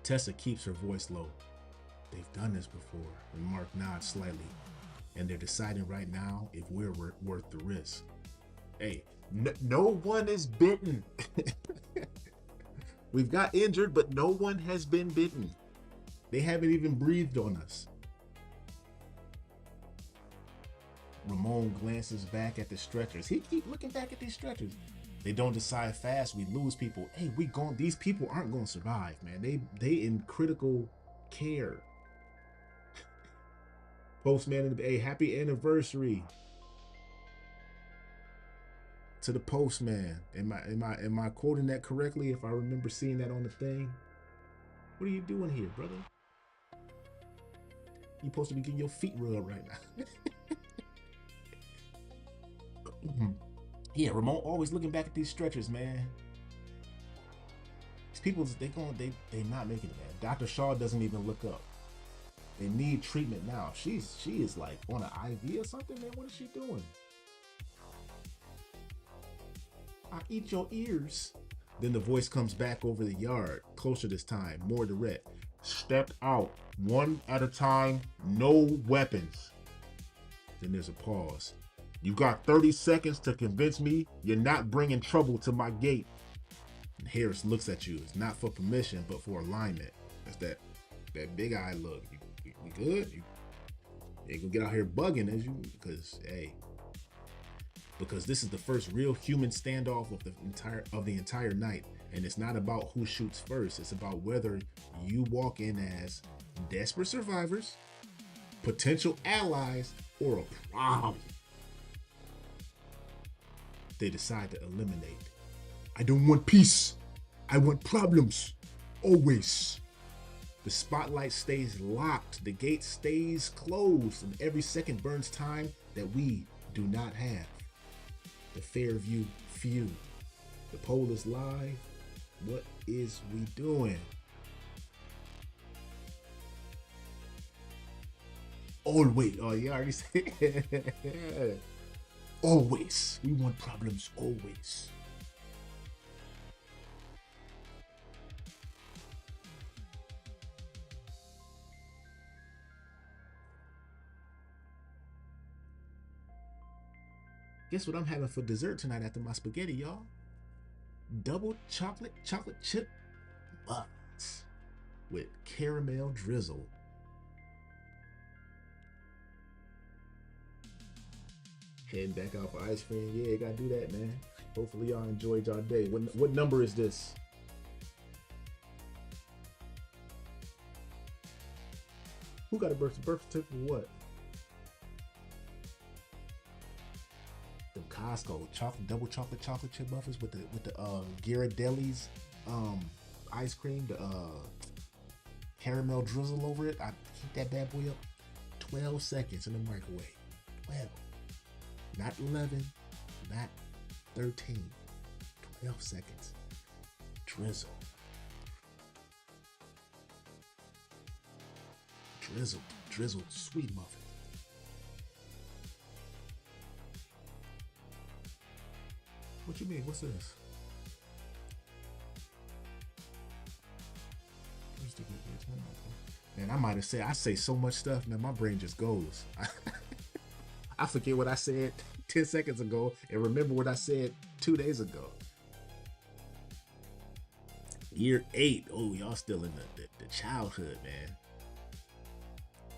Tessa keeps her voice low. They've done this before, and Mark nods slightly. And they're deciding right now if we're worth the risk. Hey, no one is bitten. We've got injured, but no one has been bitten. They haven't even breathed on us. Ramon glances back at the stretchers. He keeps looking back at these stretchers. They don't decide fast, we lose people. Hey, these people aren't gonna survive, man. They in critical care. Postman, hey, happy anniversary to the postman. Am I quoting that correctly? If I remember seeing that on the thing. What are you doing here, brother? You supposed to be getting your feet rubbed right now. Yeah, Ramon always looking back at these stretchers, man. These people, they not making it, man. Dr. Shaw doesn't even look up. They need treatment now. She is like on an IV or something, man. What is she doing? I eat your ears. Then the voice comes back over the yard, closer this time, more direct. Step out, one at a time, no weapons. Then there's a pause. You got 30 seconds to convince me you're not bringing trouble to my gate. And Harris looks at you. It's not for permission, but for alignment. That's that big eye look. You good? You ain't gonna get out here bugging as you, because this is the first real human standoff of the entire night, and it's not about who shoots first. It's about whether you walk in as desperate survivors, potential allies, or a problem. They decide to eliminate. I don't want peace. I want problems. Always. The spotlight stays locked. The gate stays closed, and every second burns time that we do not have. The Fairview few. The poll is live. What is we doing? Always. Oh, you already said. Always. We want problems always. Guess what I'm having for dessert tonight after my spaghetti, y'all? Double chocolate chip muffins with caramel drizzle. Heading back out for ice cream. Yeah, you gotta do that, man. Hopefully y'all enjoyed y'all day. What number is this? Who got a birth certificate for what? The Costco double chocolate chip muffins with the Ghirardelli's ice cream, the caramel drizzle over it. I heat that bad boy up 12 seconds in the microwave. 12. Not 11, not 13. 12 seconds. Drizzle. Drizzled sweet muffin. What you mean? What's this? Man, I say so much stuff, man, my brain just goes. I forget what I said 10 seconds ago and remember what I said 2 days ago. Year 8. Oh, y'all still in the childhood, man.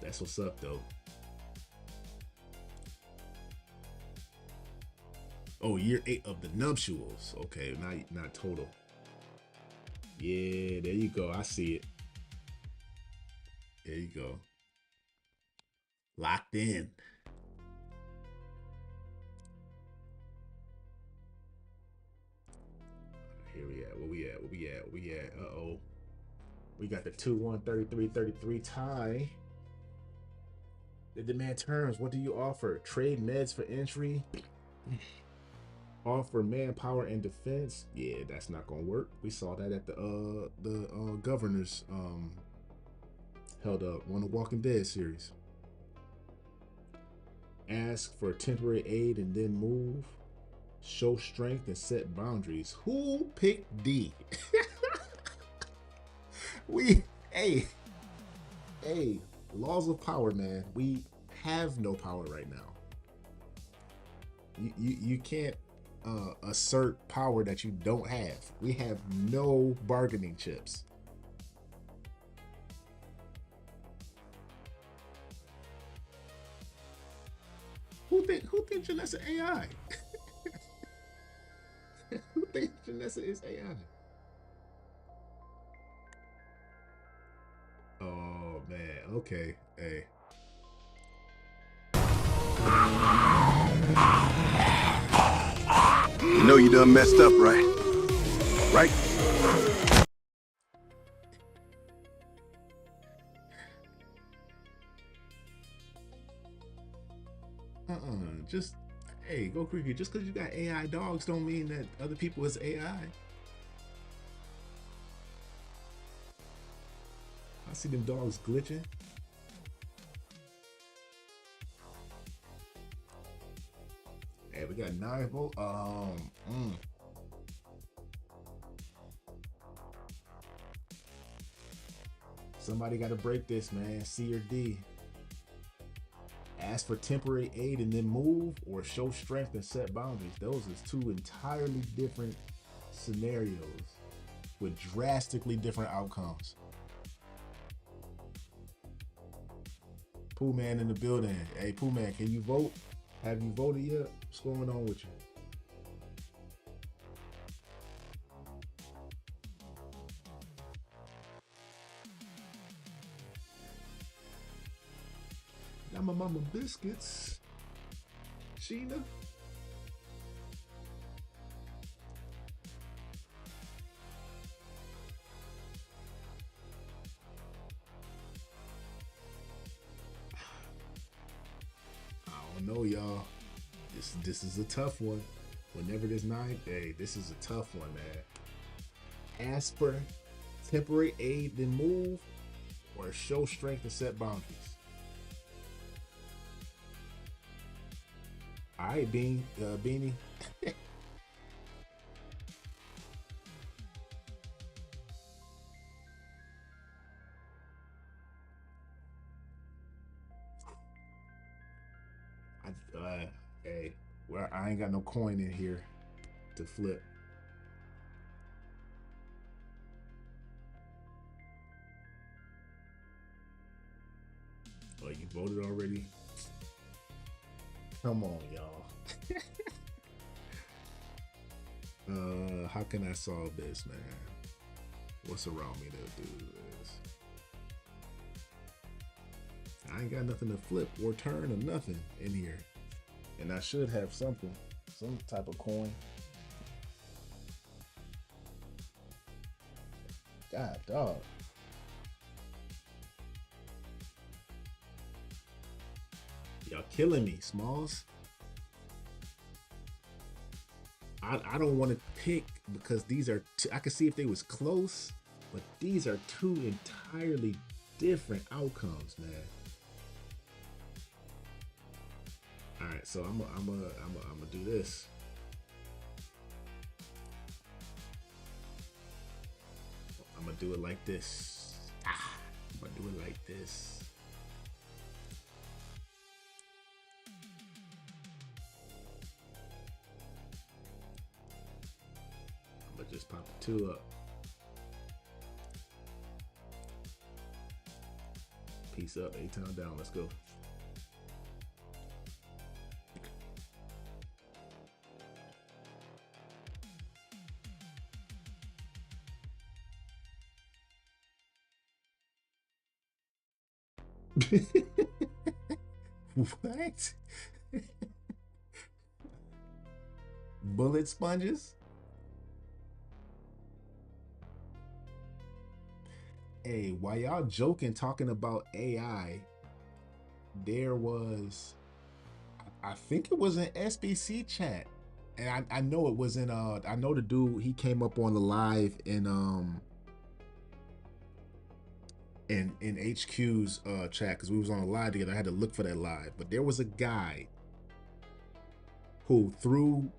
That's what's up, though. Oh, year 8 of the nuptials. Okay, not total. Yeah, there you go. I see it. There you go. Locked in. Here we at. Where we at? Where we at? Where we at? Uh-oh. We got the 2-1, 33-33 tie. The demand terms. What do you offer? Trade meds for entry. Offer manpower and defense. Yeah, that's not gonna work. We saw that at the governors held up on the Walking Dead series. Ask for temporary aid and then move. Show strength and set boundaries. Who picked D? Hey, laws of power, man. We have no power right now. You can't assert power that you don't have. We have no bargaining chips. Who think Janessa AI? Who thinks Janessa is AI? Oh man, okay, hey. You know you done messed up, right? Right? Just, hey, go creepy. Just because you got AI dogs don't mean that other people is AI. I see them dogs glitching. Hey, we got 9 volts. Somebody got to break this, man. C or D. Ask for temporary aid and then move, or show strength and set boundaries. Those is 2 entirely different scenarios with drastically different outcomes. Pooh Man in the building. Hey, Pooh Man, can you vote? Have you voted yet? What's going on with you? Got my mama biscuits. Sheena. I don't know, y'all. This is a tough one. Whenever this 9, hey, this is a tough one, man. Ask for temporary aid, then move, or show strength and set boundaries. All right, Beanie. Hey, well, I ain't got no coin in here to flip. Oh, you voted already? Come on, y'all. How can I solve this, man? What's around me to do this? I ain't got nothing to flip or turn or nothing in here. And I should have something, some type of coin. God, dog. Y'all killing me, Smalls. I don't want to pick because these are I can see if they was close, but these are 2 entirely different outcomes, man. All right, so I'm gonna do this. I'm gonna do it like this. I'm gonna do it like this. I'm gonna just pop the 2 up. Peace up, A-Town down. Let's go. What? Bullet sponges? Hey, while y'all joking talking about AI, there was, I think it was an SBC chat, and I know it was in I know the dude, he came up on the live in HQ's chat, because we was on a live together. I had to look for that live, but there was a guy who, through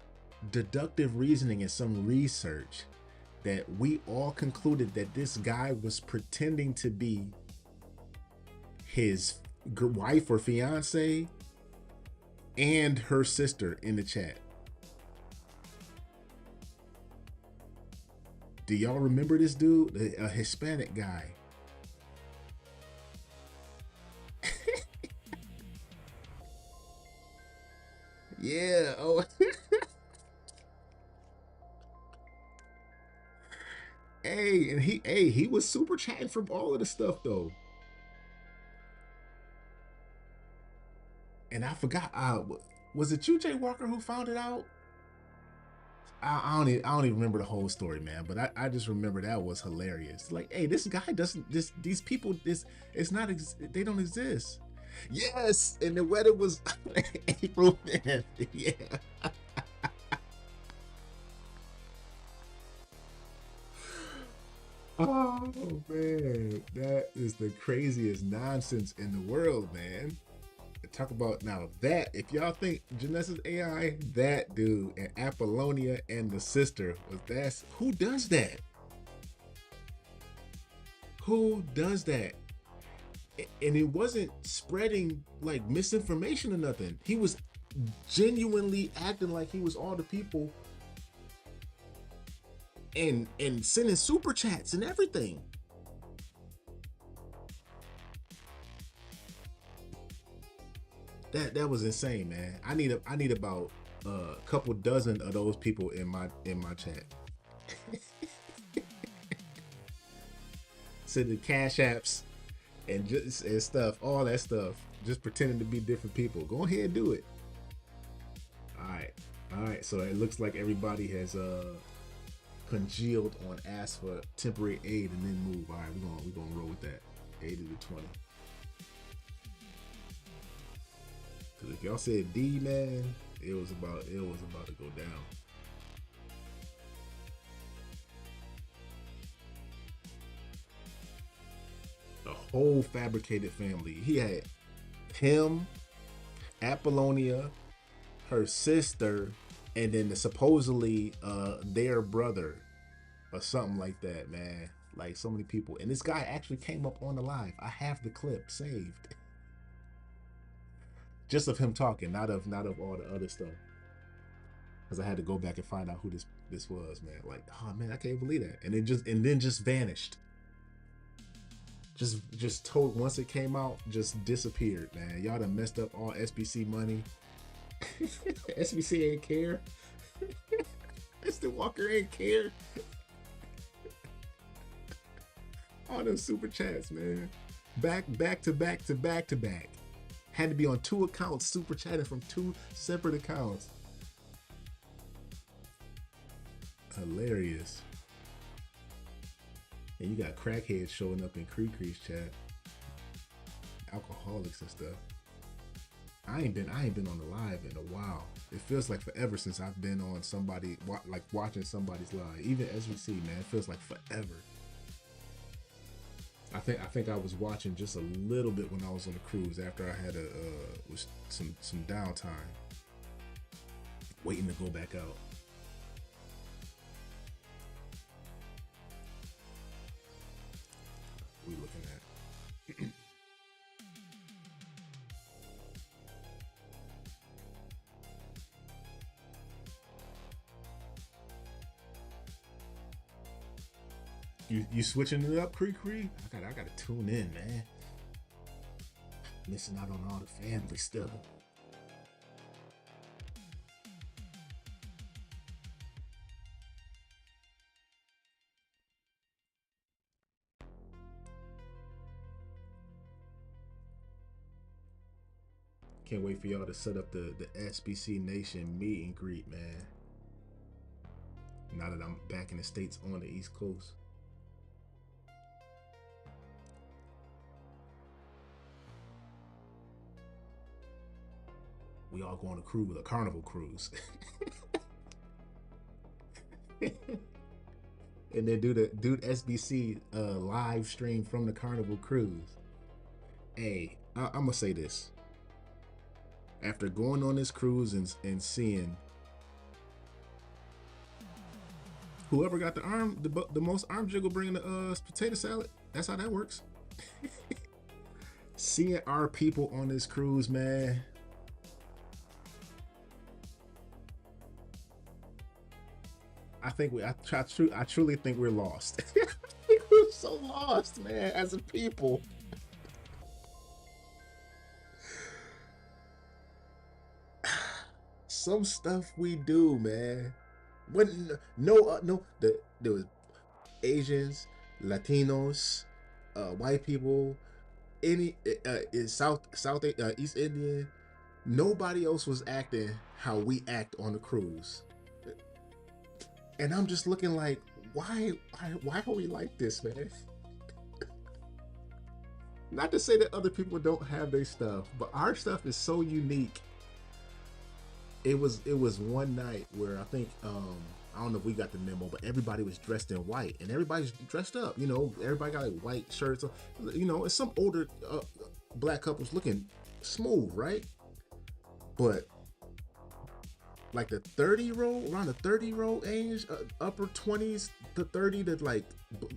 deductive reasoning and some research, that we all concluded that this guy was pretending to be his wife or fiance and her sister in the chat. Do y'all remember this dude? A Hispanic guy. Yeah. Oh. Hey, and he was super chatting from all of the stuff though. And I forgot, was it you, Jay Walker, who found it out? I don't even remember the whole story, man. But I just remember that was hilarious. Like, hey, this guy doesn't, these people, it's not, they don't exist. Yes, and the weather was April 5th. Yeah. Oh man, that is the craziest nonsense in the world, man. Talk about now that, if y'all think Janessa's AI, that dude and Apollonia and the sister was, that's who does that? Who does that? And it wasn't spreading like misinformation or nothing. He was genuinely acting like he was all the people and sending super chats and everything. That was insane, man. I need about a couple dozen of those people in my chat. Sending cash apps and just and stuff, all that stuff, just pretending to be different people. Go ahead and do it. All right. So it looks like everybody has congealed on ask for temporary aid and then move. All right, we're gonna roll with that. 80 to 20. Cause if y'all said D, man, it was about to go down. A whole fabricated family. He had him, Apollonia, her sister, and then supposedly their brother or something like that, man. Like, so many people. And this guy actually came up on the live. I have the clip saved. Just of him talking, not of all the other stuff. Because I had to go back and find out who this was, man. Like, oh man, I can't believe that. And then just vanished. Just told, once it came out, just disappeared, man. Y'all done messed up all SBC money. SBC ain't care. Mr. Walker ain't care. All them super chats, man. Back to back to back to back. Had to be on 2 accounts, super chatting from 2 separate accounts. Hilarious. And you got crackheads showing up in Cree's chat. Alcoholics and stuff. I ain't been on the live in a while. It feels like forever since I've been on somebody, like watching somebody's live. Even SVC, man, it feels like forever. I think I was watching just a little bit when I was on the cruise after I had some downtime, waiting to go back out. We looking at. You switching it up, Cree? I gotta tune in, man. Missing out on all the family stuff. Can't wait for y'all to set up the SBC Nation meet and greet, man. Now that I'm back in the States on the East Coast. We all go on a cruise, a carnival cruise. And then do the SBC live stream from the carnival cruise. Hey, I'm gonna say this. After going on this cruise and seeing whoever got the most arm jiggle bringing the potato salad, that's how that works. Seeing our people on this cruise, man. I truly think we're lost. We're so lost, man, as a people. Some stuff we do, man. When there was Asians, Latinos, white people, any East Indian. Nobody else was acting how we act on the cruise. And I'm just looking like, why are we like this, man? Not to say that other people don't have their stuff, but our stuff is so unique. It was one night where I think I don't know if we got the memo, but everybody was dressed in white, and everybody's dressed up. You know, everybody got like white shirts. You know, it's some older black couples looking smooth, right? But like the 30-year-old, around the 30-year-old age, upper 20s to 30 to like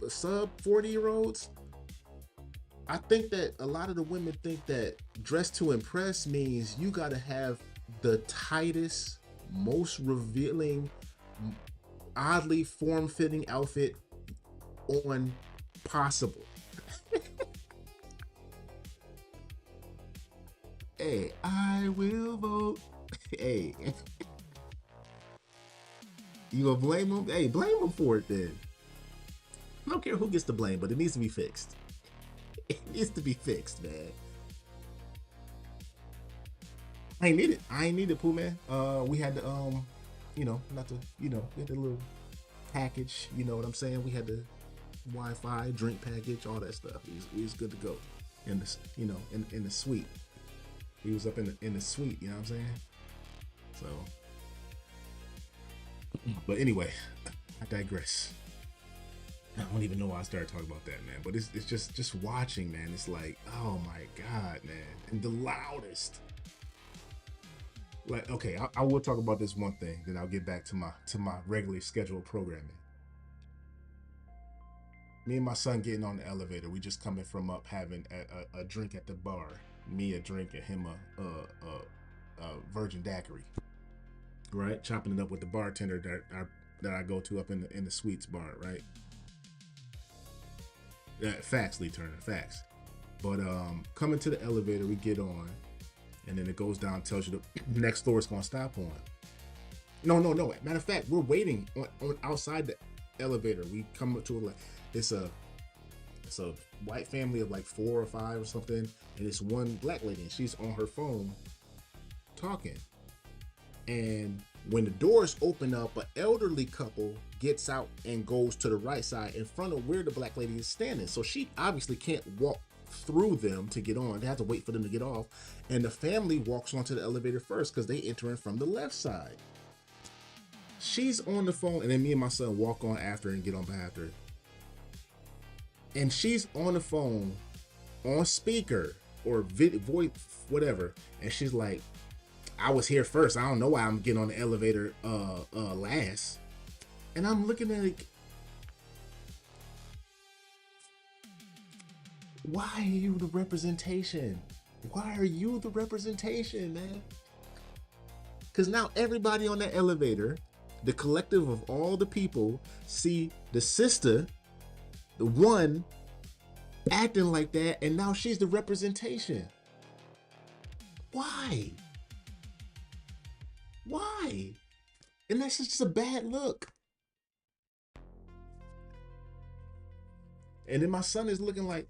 sub 40-year-olds. I think that a lot of the women think that dress to impress means you gotta have the tightest, most revealing, oddly form-fitting outfit on possible. Hey, I will vote. Hey. You gonna blame them? Hey, blame them for it then. I don't care who gets the blame, but it needs to be fixed. It needs to be fixed, man. I ain't need it, Pooh, man. We had the you know, not to, you know, we had the little package, you know what I'm saying? We had the Wi-Fi, drink package, all that stuff. We was good to go. In the, you know, in the suite. We was up in the suite, you know what I'm saying? So, but anyway, I digress. I don't even know why I started talking about that, man. But it's just watching, man. It's like, oh my God, man. And the loudest. Like, okay, I will talk about this one thing, then I'll get back to my regularly scheduled programming. Me and my son getting on the elevator. We just coming from up having a drink at the bar. Me a drink and him a virgin daiquiri. Right, chopping it up with the bartender that I go to up in the Sweets bar, right? Facts, Lee Turner, facts. But coming to the elevator, we get on, and then it goes down, tells you the next door is gonna stop on. No. Matter of fact, we're waiting on outside the elevator. We come up to it's a white family of like 4 or 5 or something, and it's one black lady, and she's on her phone talking. And when the doors open up, an elderly couple gets out and goes to the right side in front of where the black lady is standing. So she obviously can't walk through them to get on. They have to wait for them to get off. And the family walks onto the elevator first because they enter in from the left side. She's on the phone, and then me and my son walk on after and get on behind her. And she's on the phone on speaker or voice, whatever. And she's like, I was here first. I don't know why I'm getting on the elevator last. And I'm looking at it. Why are you the representation? Why are you the representation, man? Because now everybody on that elevator, the collective of all the people, see the sister, the one, acting like that, and now she's the representation. Why? Why? And that's just a bad look. And then my son is looking like,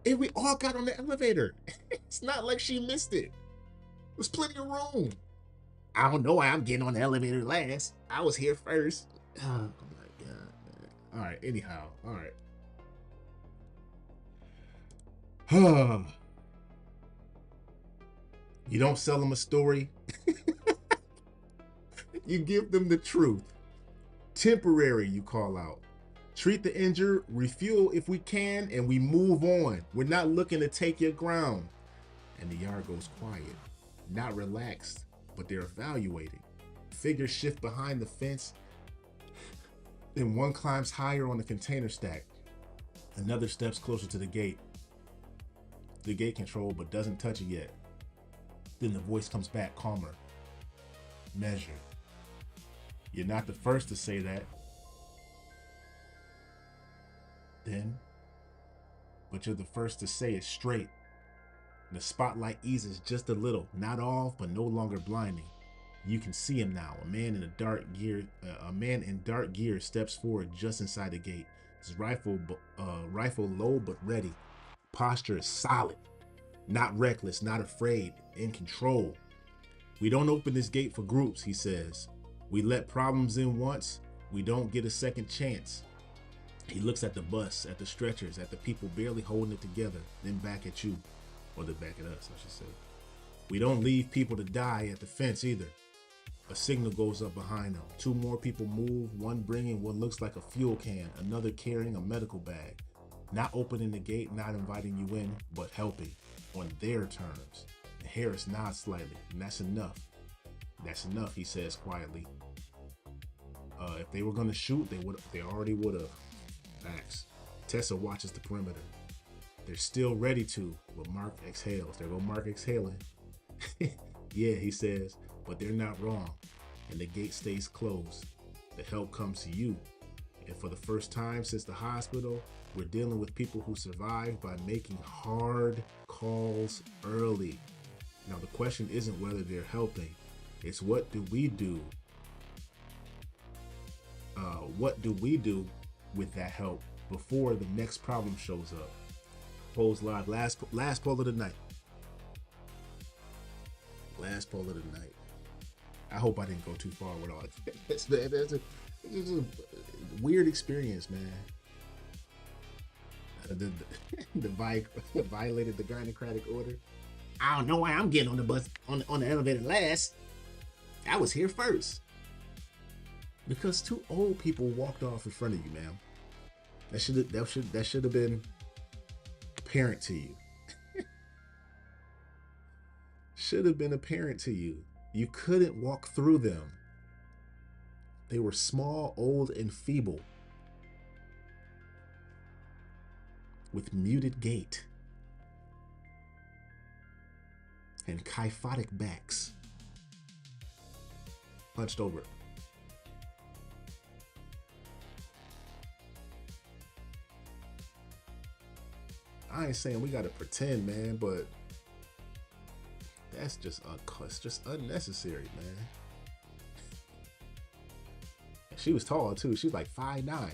and we all got on the elevator. It's not like she missed it. There's plenty of room. I don't know why I'm getting on the elevator last. I was here first. Oh my God, man. All right, anyhow, all right. You don't sell them a story. You give them the truth. Temporary, you call out. Treat the injured, refuel if we can, and we move on. We're not looking to take your ground. And the yard goes quiet. Not relaxed, but they're evaluating. Figures shift behind the fence. Then one climbs higher on the container stack. Another steps closer to the gate. The gate control, but doesn't touch it yet. Then the voice comes back calmer. Measure. You're not the first to say that. Then, but you're the first to say it straight. The spotlight eases just a little, not off, but no longer blinding. You can see him now. A man in dark gear steps forward just inside the gate. His rifle low but ready. Posture is solid, not reckless, not afraid, in control. We don't open this gate for groups, he says. We let problems in once. We don't get a second chance. He looks at the bus, at the stretchers, at the people barely holding it together, then back at you. Or then back at us, I should say. We don't leave people to die at the fence either. A signal goes up behind them. Two more people move, one bringing what looks like a fuel can, another carrying a medical bag. Not opening the gate, not inviting you in, but helping on their terms. And Harris nods slightly, and that's enough. That's enough, he says quietly. If they were gonna shoot, they already would have. Facts. Tessa watches the perimeter. They're still ready to, but Mark exhales. There go Mark exhaling. Yeah, he says, but they're not wrong. And the gate stays closed. The help comes to you. And for the first time since the hospital, we're dealing with people who survive by making hard calls early. Now the question isn't whether they're helping. It's what do we do? What do we do with that help before the next problem shows up? Polls live. Last poll of the night. Last poll of the night. I hope I didn't go too far with all this. It's a weird experience, man. The violated the gynocratic order. I don't know why I'm getting on the bus on the elevator last. I was here first. Because two old people walked off in front of you, ma'am. That should have been apparent to you. Should have been apparent to you. You couldn't walk through them. They were small, old, and feeble, with muted gait and kyphotic backs, hunched over. I ain't saying we gotta pretend, man, but that's just it's just unnecessary, man. She was tall too. She was like 5'9".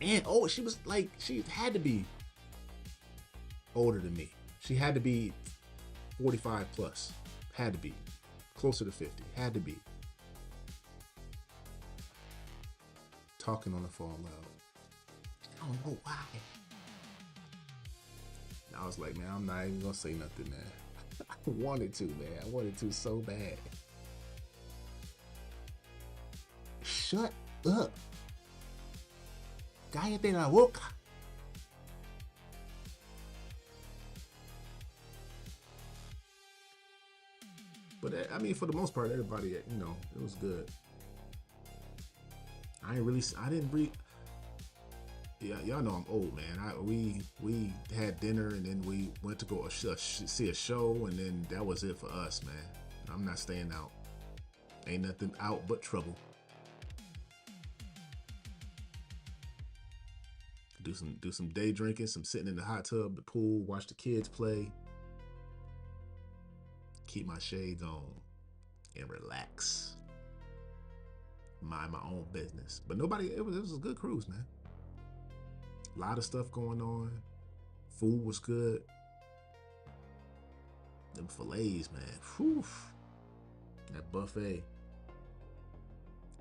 And she was like, she had to be older than me. She had to be 45 plus. Had to be closer to 50. Had to be. Talking on the phone loud. I don't know why. I was like, man, I'm not even gonna say nothing, man. I wanted to, man. I wanted to so bad. Shut up. Cállate la boca. But I mean, for the most part, everybody, it was good. I didn't breathe. Yeah, y'all know I'm old, man. We had dinner and then we went to go see a show, and then that was it for us, man. I'm not staying out. Ain't nothing out but trouble. Do some day drinking, some sitting in the hot tub, the pool, watch the kids play, keep my shades on, and relax. Mind my own business. But nobody, it was a good cruise, man. A lot of stuff going on. Food was good. Them fillets, man. Whew. That buffet.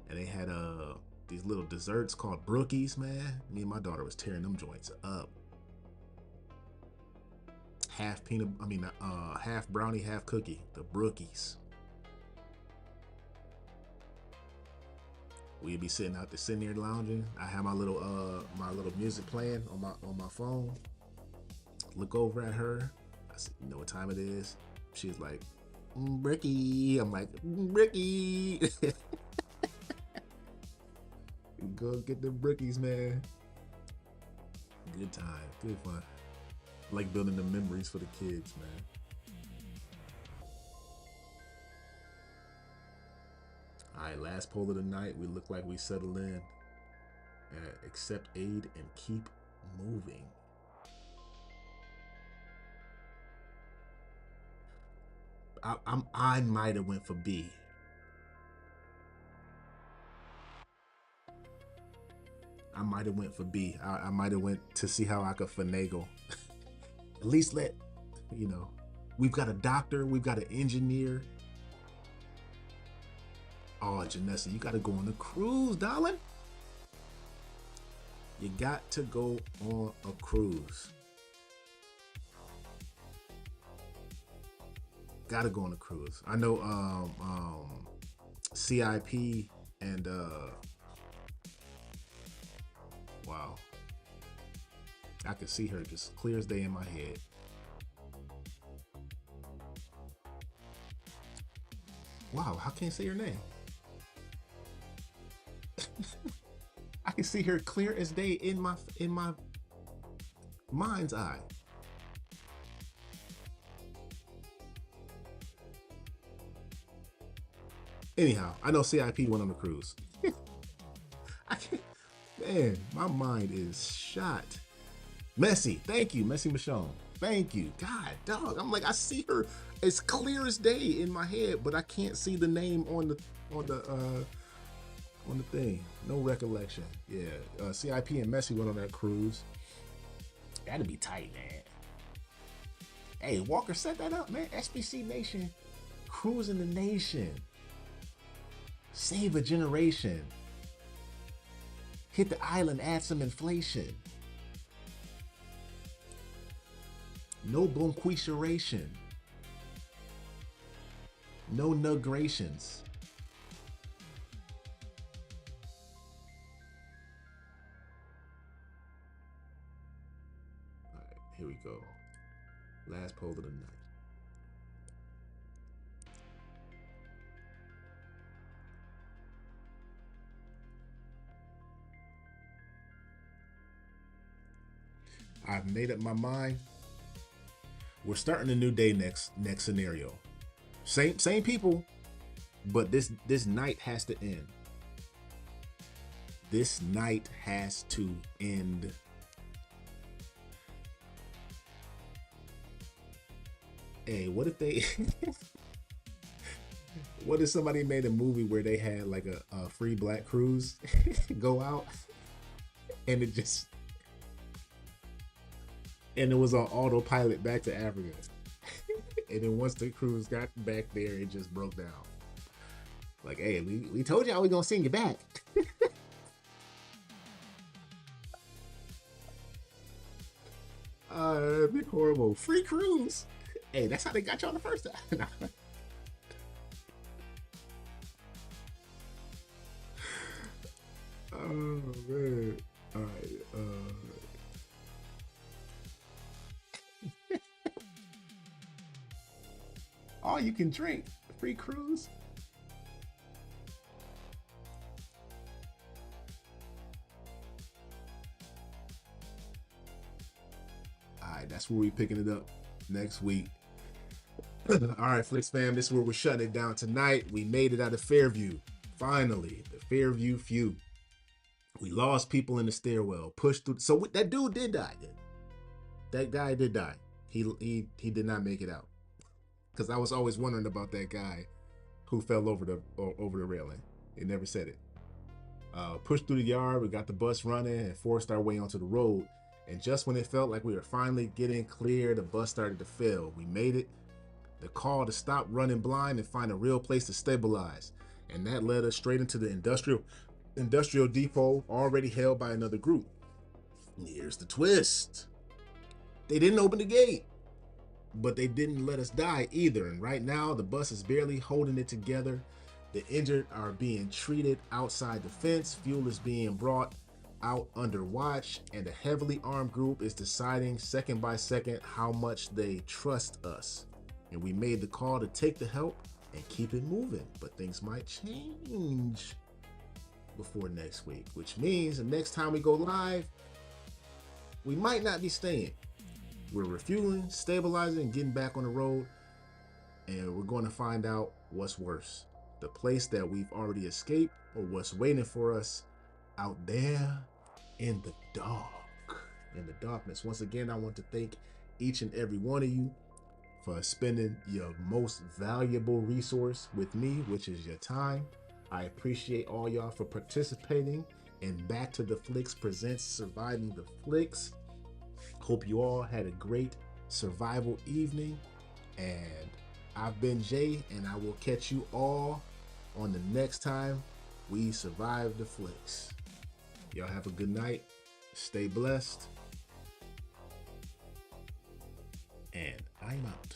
And they had these little desserts called brookies, man. Me and my daughter was tearing them joints up. Half brownie, half cookie. The brookies. We'd be sitting there lounging. I have my little music playing on my phone. Look over at her. I said, you know what time it is? She's like, Bricky. I'm like, Bricky. Go get the brickies, man. Good time, good fun. I like building the memories for the kids, man. All right, last poll of the night. We look like we settled in. Accept aid and keep moving. I might have went for B. I might have went for B. I might have went to see how I could finagle. At least we've got a doctor, we've got an engineer. Oh, Janessa, you got to go on a cruise, darling. You got to go on a cruise. Got to go on a cruise. I know CIP and wow. I could see her just clear as day in my head. Wow, I can't say her name. I can see her clear as day in my mind's eye. Anyhow, I know CIP went on a cruise. Man, my mind is shot. Messy, thank you, Messy Michonne. Thank you. God, dog. I'm like, I see her as clear as day in my head, but I can't see the name on the thing. No recollection. Yeah. CIP and Messy went on that cruise. That'd be tight, man. Hey, Walker, set that up, man. SBC Nation, cruising the nation. Save a generation. Hit the island, add some inflation. No bonquisheration. No nugrations. All right, here we go. Last poll of the night. I've made up my mind. We're starting a new day next scenario. Same people, but this night has to end. This night has to end. Hey, what if they what if somebody made a movie where they had like a free black cruise go out and it was on autopilot back to Africa. And then once the cruise got back there, it just broke down. Like, hey, we told y'all we gonna send you back. That'd be horrible. Free cruise. Hey, that's how they got y'all the first time. Oh man. All right. All you can drink. Free cruise. All right, that's where we picking it up next week. All right, Flix fam, this is where we're shutting it down tonight. We made it out of Fairview. Finally, the Fairview few. We lost people in the stairwell, pushed through. So that dude did die. That guy did die. He did not make it out. Because I was always wondering about that guy who fell over the railing. He never said it. Pushed through the yard, we got the bus running and forced our way onto the road. And just when it felt like we were finally getting clear, the bus started to fail. We made it. The call to stop running blind and find a real place to stabilize. And that led us straight into the industrial depot already held by another group. And here's the twist. They didn't open the gate, but they didn't let us die either. And right now, the bus is barely holding it together. The injured are being treated outside the fence. Fuel is being brought out under watch, and a heavily armed group is deciding second by second how much they trust us. And we made the call to take the help and keep it moving, but things might change before next week, which means the next time we go live, we might not be staying. We're refueling, stabilizing, getting back on the road, and we're going to find out what's worse, the place that we've already escaped or what's waiting for us out there in the dark, in the darkness. Once again, I want to thank each and every one of you for spending your most valuable resource with me, which is your time. I appreciate all y'all for participating in Back to the Flix presents Surviving the Flix. Hope you all had a great survival evening, and I've been Jay, and I will catch you all on the next time we survive the Flix. Y'all have a good night, stay blessed, and I'm out.